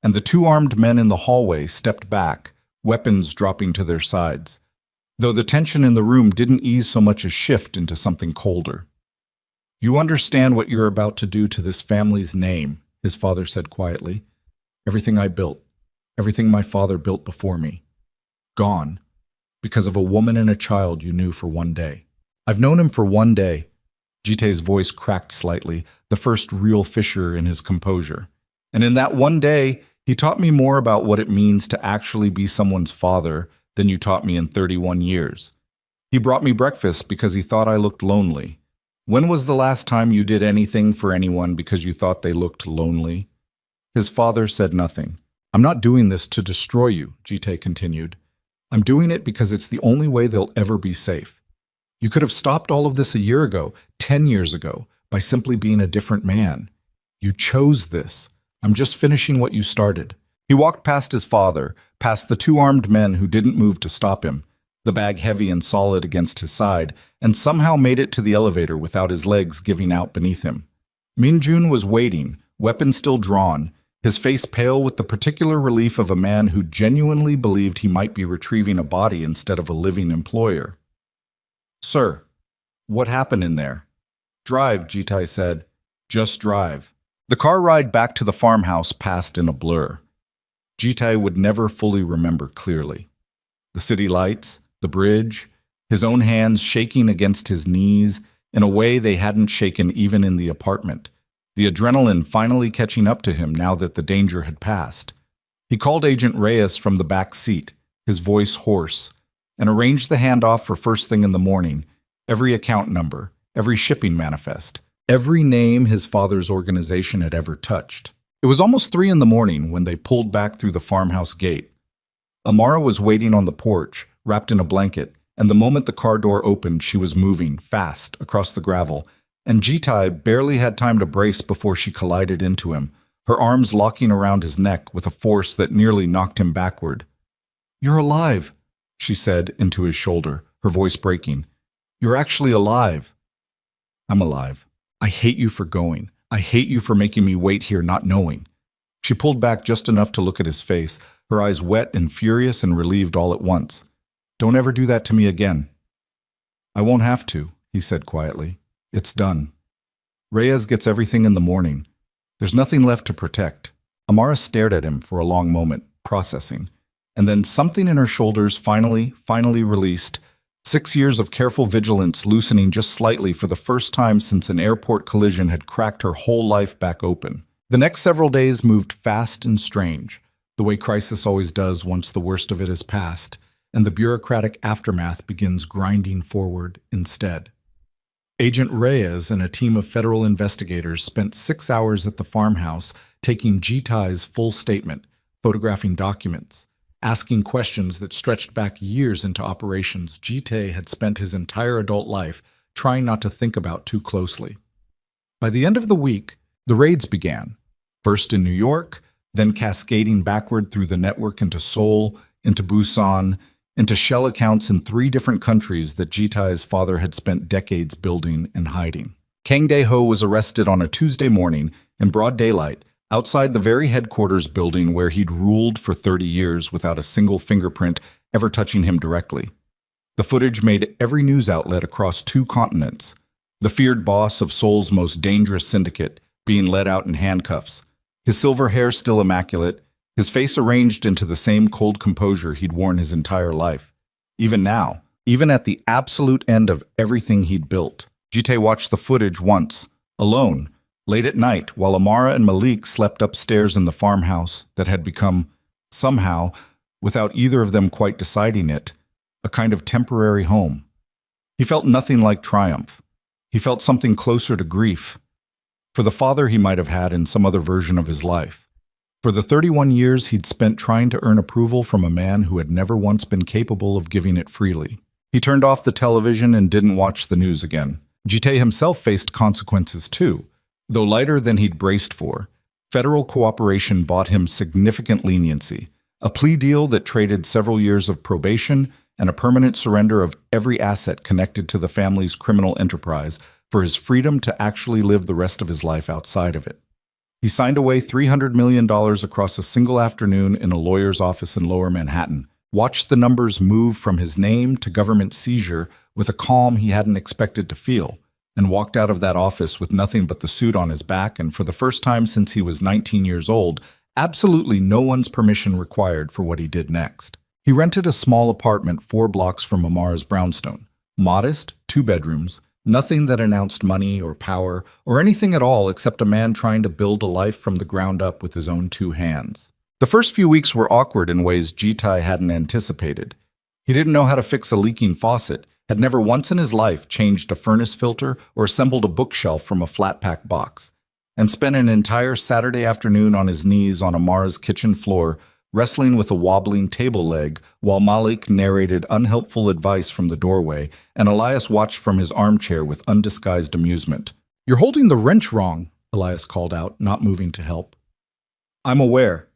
and the two armed men in the hallway stepped back, weapons dropping to their sides, though the tension in the room didn't ease so much as shift into something colder. "You understand what you're about to do to this family's name," his father said quietly. "Everything I built, everything my father built before me, gone, because of a woman and a child you knew for one day. I've known him for one day." Jitai's voice cracked slightly, the first real fissure in his composure. "And in that one day, he taught me more about what it means to actually be someone's father than you taught me in 31 years. He brought me breakfast because he thought I looked lonely. When was the last time you did anything for anyone because you thought they looked lonely?" His father said nothing. "I'm not doing this to destroy you," Jitai continued. "I'm doing it because it's the only way they'll ever be safe. You could have stopped all of this a year ago, 10 years ago, by simply being a different man. You chose this. I'm just finishing what you started." He walked past his father, past the two armed men who didn't move to stop him, the bag heavy and solid against his side, and somehow made it to the elevator without his legs giving out beneath him. Minjun was waiting, weapon still drawn, his face pale with the particular relief of a man who genuinely believed he might be retrieving a body instead of a living employer. "Sir, what happened in there?" "Drive," Jitai said. "Just drive." The car ride back to the farmhouse passed in a blur. Jitai would never fully remember clearly. The city lights, the bridge, his own hands shaking against his knees in a way they hadn't shaken even in the apartment, the adrenaline finally catching up to him now that the danger had passed. He called Agent Reyes from the back seat, his voice hoarse, and arranged the handoff for first thing in the morning, every account number, every shipping manifest, every name his father's organization had ever touched. It was almost 3 in the morning when they pulled back through the farmhouse gate. Amara was waiting on the porch, wrapped in a blanket, and the moment the car door opened, she was moving, fast, across the gravel, and Jitai barely had time to brace before she collided into him, her arms locking around his neck with a force that nearly knocked him backward. "You're alive," she said into his shoulder, her voice breaking. "You're actually alive." "I'm alive. I hate you for going. I hate you for making me wait here not knowing." She pulled back just enough to look at his face, her eyes wet and furious and relieved all at once. "Don't ever do that to me again." "I won't have to," he said quietly. "It's done. Reyes gets everything in the morning. There's nothing left to protect." Amara stared at him for a long moment, processing, and then something in her shoulders finally released. 6 years of careful vigilance loosening just slightly for the first time since an airport collision had cracked her whole life back open. The next several days moved fast and strange, the way crisis always does once the worst of it is past, and the bureaucratic aftermath begins grinding forward instead. Agent Reyes and a team of federal investigators spent 6 hours at the farmhouse taking Jitai's full statement, photographing documents, asking questions that stretched back years into operations Jitai had spent his entire adult life trying not to think about too closely. By the end of the week, the raids began, first in New York, then cascading backward through the network into Seoul, into Busan, into shell accounts in 3 different countries that Jitai's father had spent decades building and hiding. Kang Dae-ho was arrested on a Tuesday morning in broad daylight outside the very headquarters building where he'd ruled for 30 years without a single fingerprint ever touching him directly. The footage made every news outlet across 2 continents. The feared boss of Seoul's most dangerous syndicate being led out in handcuffs, his silver hair still immaculate, his face arranged into the same cold composure he'd worn his entire life. Even now, even at the absolute end of everything he'd built, Jitai watched the footage once, alone, late at night, while Amara and Malik slept upstairs in the farmhouse that had become, somehow, without either of them quite deciding it, a kind of temporary home. He felt nothing like triumph. He felt something closer to grief. For the father he might have had in some other version of his life. For the 31 years he'd spent trying to earn approval from a man who had never once been capable of giving it freely. He turned off the television and didn't watch the news again. Jitai himself faced consequences too, though lighter than he'd braced for. Federal cooperation bought him significant leniency, a plea deal that traded several years of probation and a permanent surrender of every asset connected to the family's criminal enterprise for his freedom to actually live the rest of his life outside of it. He signed away $300 million across a single afternoon in a lawyer's office in Lower Manhattan, watched the numbers move from his name to government seizure with a calm he hadn't expected to feel, and walked out of that office with nothing but the suit on his back and for the first time since he was 19 years old, absolutely no one's permission required for what he did next. He rented a small apartment 4 blocks from Amara's brownstone. Modest, 2 bedrooms, nothing that announced money or power or anything at all except a man trying to build a life from the ground up with his own 2 hands. The first few weeks were awkward in ways Jitai hadn't anticipated. He didn't know how to fix a leaking faucet, had never once in his life changed a furnace filter or assembled a bookshelf from a flat-pack box, and spent an entire Saturday afternoon on his knees on Amara's kitchen floor wrestling with a wobbling table leg while Malik narrated unhelpful advice from the doorway and Elias watched from his armchair with undisguised amusement. "You're holding the wrench wrong," Elias called out, not moving to help. "I'm aware.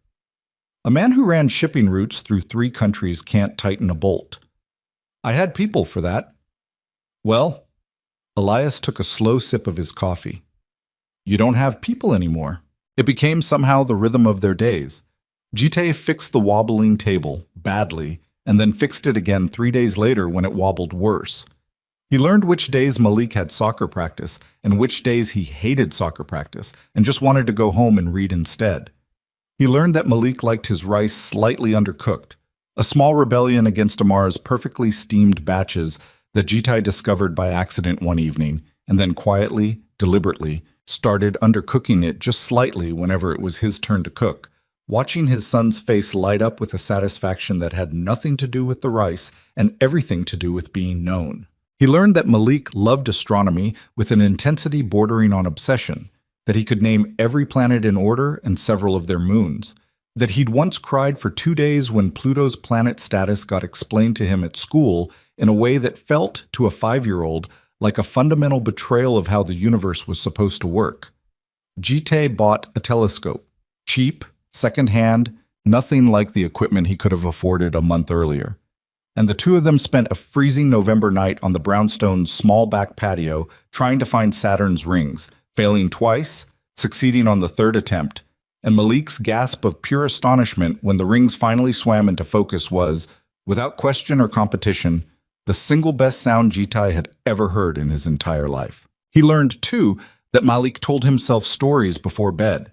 A man who ran shipping routes through 3 countries can't tighten a bolt. I had people for that." "Well," Elias took a slow sip of his coffee. "You don't have people anymore." It became somehow the rhythm of their days. Jitai fixed the wobbling table, badly, and then fixed it again 3 days later when it wobbled worse. He learned which days Malik had soccer practice and which days he hated soccer practice and just wanted to go home and read instead. He learned that Malik liked his rice slightly undercooked, a small rebellion against Amara's perfectly steamed batches that Jitai discovered by accident one evening, and then quietly, deliberately, started undercooking it just slightly whenever it was his turn to cook, watching his son's face light up with a satisfaction that had nothing to do with the rice and everything to do with being known. He learned that Malik loved astronomy with an intensity bordering on obsession, that he could name every planet in order and several of their moons, that he'd once cried for 2 days when Pluto's planet status got explained to him at school in a way that felt, to a 5-year-old, like a fundamental betrayal of how the universe was supposed to work. Jitai bought a telescope, cheap, second-hand, nothing like the equipment he could have afforded a month earlier. And the 2 of them spent a freezing November night on the brownstone's small back patio trying to find Saturn's rings, failing twice, succeeding on the 3rd attempt, And Malik's gasp of pure astonishment when the rings finally swam into focus was, without question or competition, the single best sound Jitai had ever heard in his entire life. He learned, too, that Malik told himself stories before bed.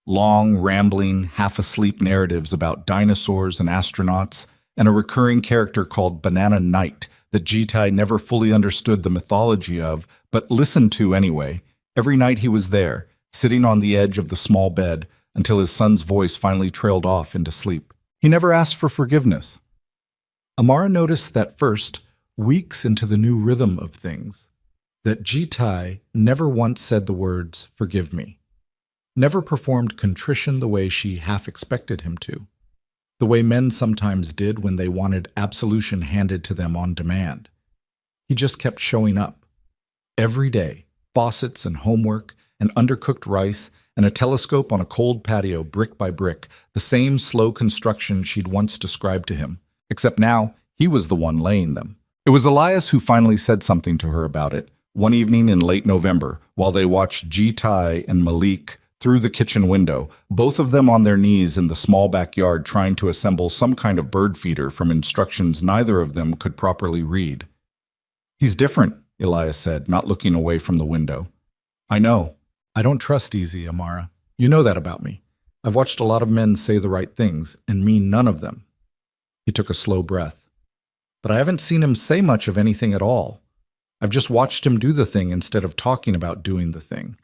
Long, rambling, half-asleep narratives about dinosaurs and astronauts, and a recurring character called Banana Knight that Jitai never fully understood the mythology of, but listened to anyway, every night he was there, sitting on the edge of the small bed until his son's voice finally trailed off into sleep. He never asked for forgiveness. Amara noticed that first, weeks into the new rhythm of things, that Jitai never once said the words, "Forgive me," never performed contrition the way she half expected him to, the way men sometimes did when they wanted absolution handed to them on demand. He just kept showing up. Every day, faucets and homework, and undercooked rice, and a telescope on a cold patio brick by brick, the same slow construction she'd once described to him, except now he was the one laying them. It was Elias who finally said something to her about it, one evening in late November, while they watched Jitai and Malik through the kitchen window, both of them on their knees in the small backyard trying to assemble some kind of bird feeder from instructions neither of them could properly read. "He's different," Elias said, not looking away from the window. "I know. I don't trust easy, Amara. You know that about me. I've watched a lot of men say the right things and mean none of them." He took a slow breath. "But I haven't seen him say much of anything at all. I've just watched him do the thing instead of talking about doing the thing.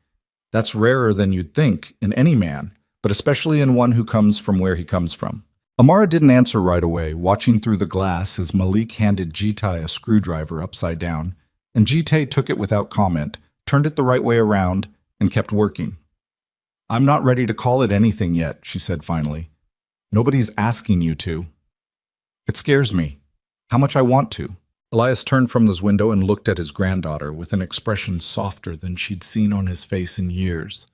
That's rarer than you'd think in any man, but especially in one who comes from where he comes from." Amara didn't answer right away, watching through the glass as Malik handed Jitai a screwdriver upside down, and Jitai took it without comment, turned it the right way around, and kept working. "I'm not ready to call it anything yet," she said finally. "Nobody's asking you to. It scares me. How much I want to." Elias turned from his window and looked at his granddaughter with an expression softer than she'd seen on his face in years.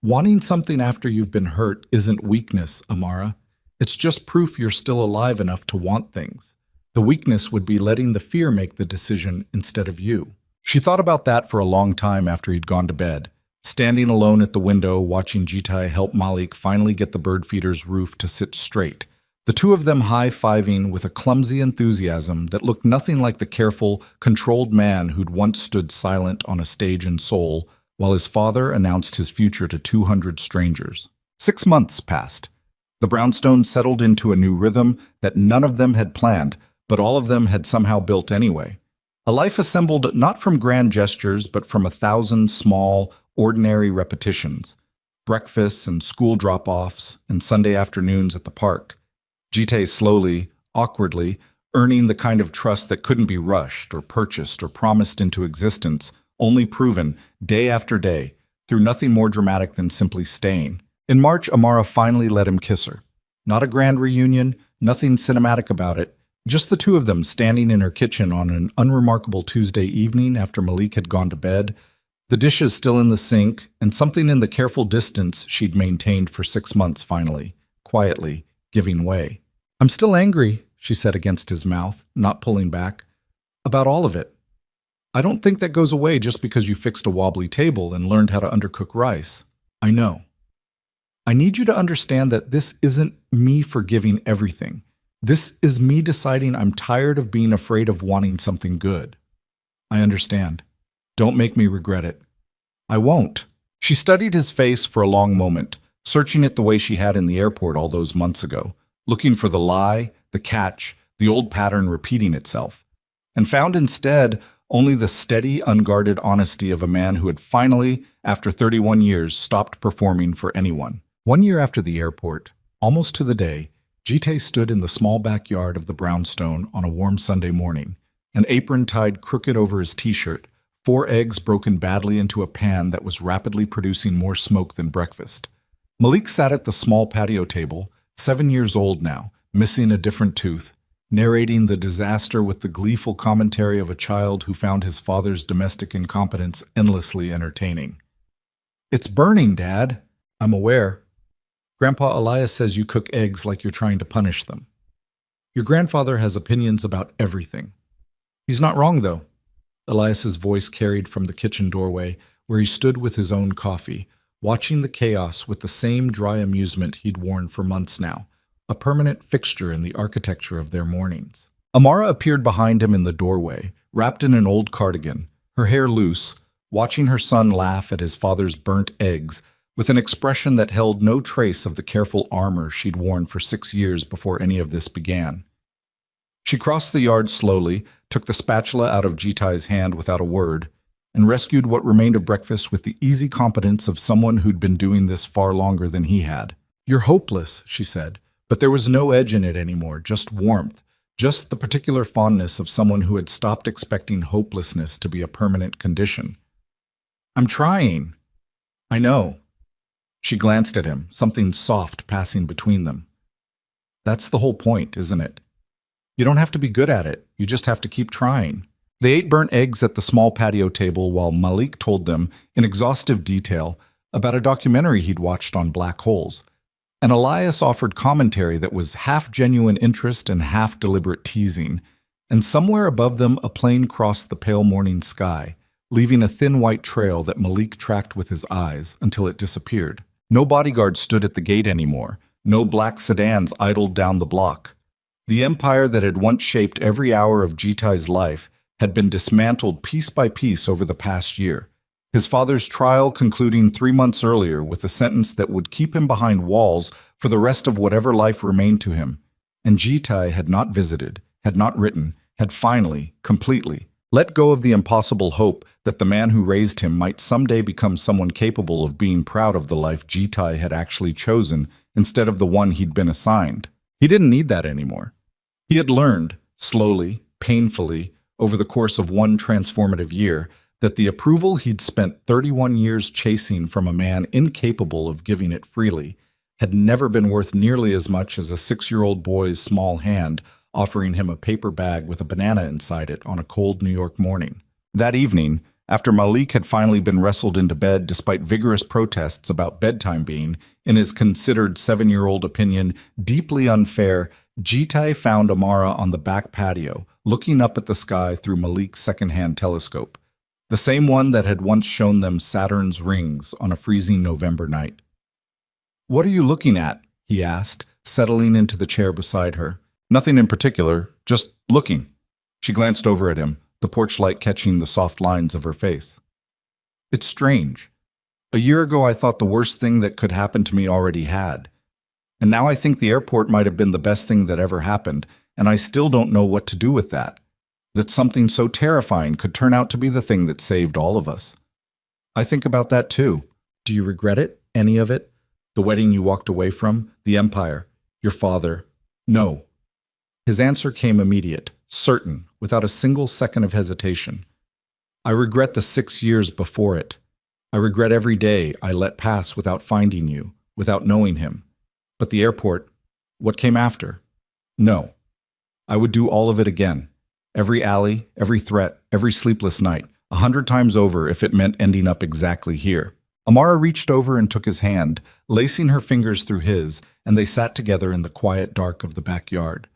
"Wanting something after you've been hurt isn't weakness, Amara. It's just proof you're still alive enough to want things. The weakness would be letting the fear make the decision instead of you." She thought about that for a long time after he'd gone to bed, standing alone at the window watching Jitai help Malik finally get the bird feeder's roof to sit straight, the two of them high-fiving with a clumsy enthusiasm that looked nothing like the careful, controlled man who'd once stood silent on a stage in Seoul while his father announced his future to 200 strangers. 6 months passed. The brownstones settled into a new rhythm that none of them had planned, but all of them had somehow built anyway. A life assembled not from grand gestures, but from 1,000 small, ordinary repetitions. Breakfasts and school drop-offs and Sunday afternoons at the park. Jitai slowly, awkwardly, earning the kind of trust that couldn't be rushed or purchased or promised into existence, only proven, day after day, through nothing more dramatic than simply staying. In March, Amara finally let him kiss her. Not a grand reunion, nothing cinematic about it, just the two of them standing in her kitchen on an unremarkable Tuesday evening after Malik had gone to bed, the dishes still in the sink, and something in the careful distance she'd maintained for 6 months finally, quietly, giving way. "I'm still angry," she said against his mouth, not pulling back, "about all of it. I don't think that goes away just because you fixed a wobbly table and learned how to undercook rice. I know. I need you to understand that this isn't me forgiving everything. This is me deciding I'm tired of being afraid of wanting something good. I understand. Don't make me regret it." "I won't." She studied his face for a long moment, searching it the way she had in the airport all those months ago, looking for the lie, the catch, the old pattern repeating itself, and found instead only the steady, unguarded honesty of a man who had finally, after 31 years, stopped performing for anyone. 1 year after the airport, almost to the day, Jitai stood in the small backyard of the brownstone on a warm Sunday morning, an apron tied crooked over his t-shirt, 4 eggs broken badly into a pan that was rapidly producing more smoke than breakfast. Malik sat at the small patio table, 7 years old now, missing a different tooth, narrating the disaster with the gleeful commentary of a child who found his father's domestic incompetence endlessly entertaining. "It's burning, Dad." "I'm aware. Grandpa Elias says you cook eggs like you're trying to punish them. Your grandfather has opinions about everything. He's not wrong, though." Elias's voice carried from the kitchen doorway, where he stood with his own coffee, watching the chaos with the same dry amusement he'd worn for months now, a permanent fixture in the architecture of their mornings. Amara appeared behind him in the doorway, wrapped in an old cardigan, her hair loose, watching her son laugh at his father's burnt eggs with an expression that held no trace of the careful armor she'd worn for 6 years before any of this began. She crossed the yard slowly, took the spatula out of Jitai's hand without a word, and rescued what remained of breakfast with the easy competence of someone who'd been doing this far longer than he had. "You're hopeless," she said, but there was no edge in it anymore, just warmth, just the particular fondness of someone who had stopped expecting hopelessness to be a permanent condition. "I'm trying." "I know." She glanced at him, something soft passing between them. "That's the whole point, isn't it? You don't have to be good at it, you just have to keep trying." They ate burnt eggs at the small patio table while Malik told them, in exhaustive detail, about a documentary he'd watched on black holes. And Elias offered commentary that was half genuine interest and half deliberate teasing. And somewhere above them, a plane crossed the pale morning sky, leaving a thin white trail that Malik tracked with his eyes until it disappeared. No bodyguard stood at the gate anymore. No black sedans idled down the block. The empire that had once shaped every hour of Jitai's life had been dismantled piece by piece over the past year. His father's trial concluding 3 months earlier with a sentence that would keep him behind walls for the rest of whatever life remained to him. And Jitai had not visited, had not written, had finally, completely, let go of the impossible hope that the man who raised him might someday become someone capable of being proud of the life Jitai had actually chosen instead of the one he'd been assigned. He didn't need that anymore. He had learned, slowly, painfully, over the course of one transformative year, that the approval he'd spent 31 years chasing from a man incapable of giving it freely had never been worth nearly as much as a 6-year-old boy's small hand offering him a paper bag with a banana inside it on a cold New York morning. That evening, after Malik had finally been wrestled into bed despite vigorous protests about bedtime being, in his considered 7-year-old opinion, deeply unfair, Jitai found Amara on the back patio, looking up at the sky through Malik's second-hand telescope, the same one that had once shown them Saturn's rings on a freezing November night. "What are you looking at?" he asked, settling into the chair beside her. "Nothing in particular, just looking." She glanced over at him, the porch light catching the soft lines of her face. "It's strange. A year ago I thought the worst thing that could happen to me already had. And now I think the airport might have been the best thing that ever happened, and I still don't know what to do with that. That something so terrifying could turn out to be the thing that saved all of us. I think about that too." "Do you regret it? Any of it? The wedding you walked away from? The empire? Your father?" "No." His answer came immediate, certain, without a single second of hesitation. "I regret the 6 years before it. I regret every day I let pass without finding you, without knowing him. But the airport, what came after? No. I would do all of it again. Every alley, every threat, every sleepless night, 100 times over if it meant ending up exactly here." Amara reached over and took his hand, lacing her fingers through his, and they sat together in the quiet dark of the backyard.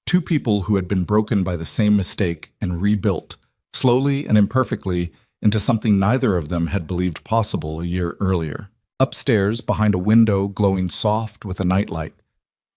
Two people who had been broken by the same mistake and rebuilt, slowly and imperfectly, into something neither of them had believed possible a year earlier. Upstairs, behind a window glowing soft with a nightlight,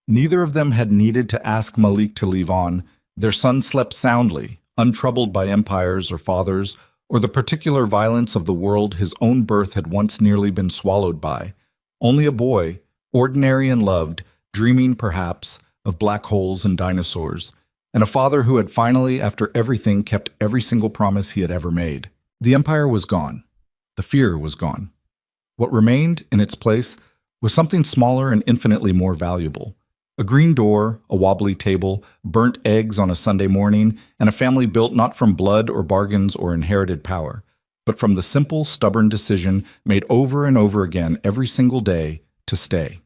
neither of them had needed to ask Malik to leave on. Their son slept soundly, untroubled by empires or fathers, or the particular violence of the world his own birth had once nearly been swallowed by. Only a boy, ordinary and loved, dreaming, perhaps, of black holes and dinosaurs, and a father who had finally, after everything, kept every single promise he had ever made. The empire was gone. The fear was gone. What remained, in its place, was something smaller and infinitely more valuable. A green door, a wobbly table, burnt eggs on a Sunday morning, and a family built not from blood or bargains or inherited power, but from the simple, stubborn decision made over and over again every single day to stay.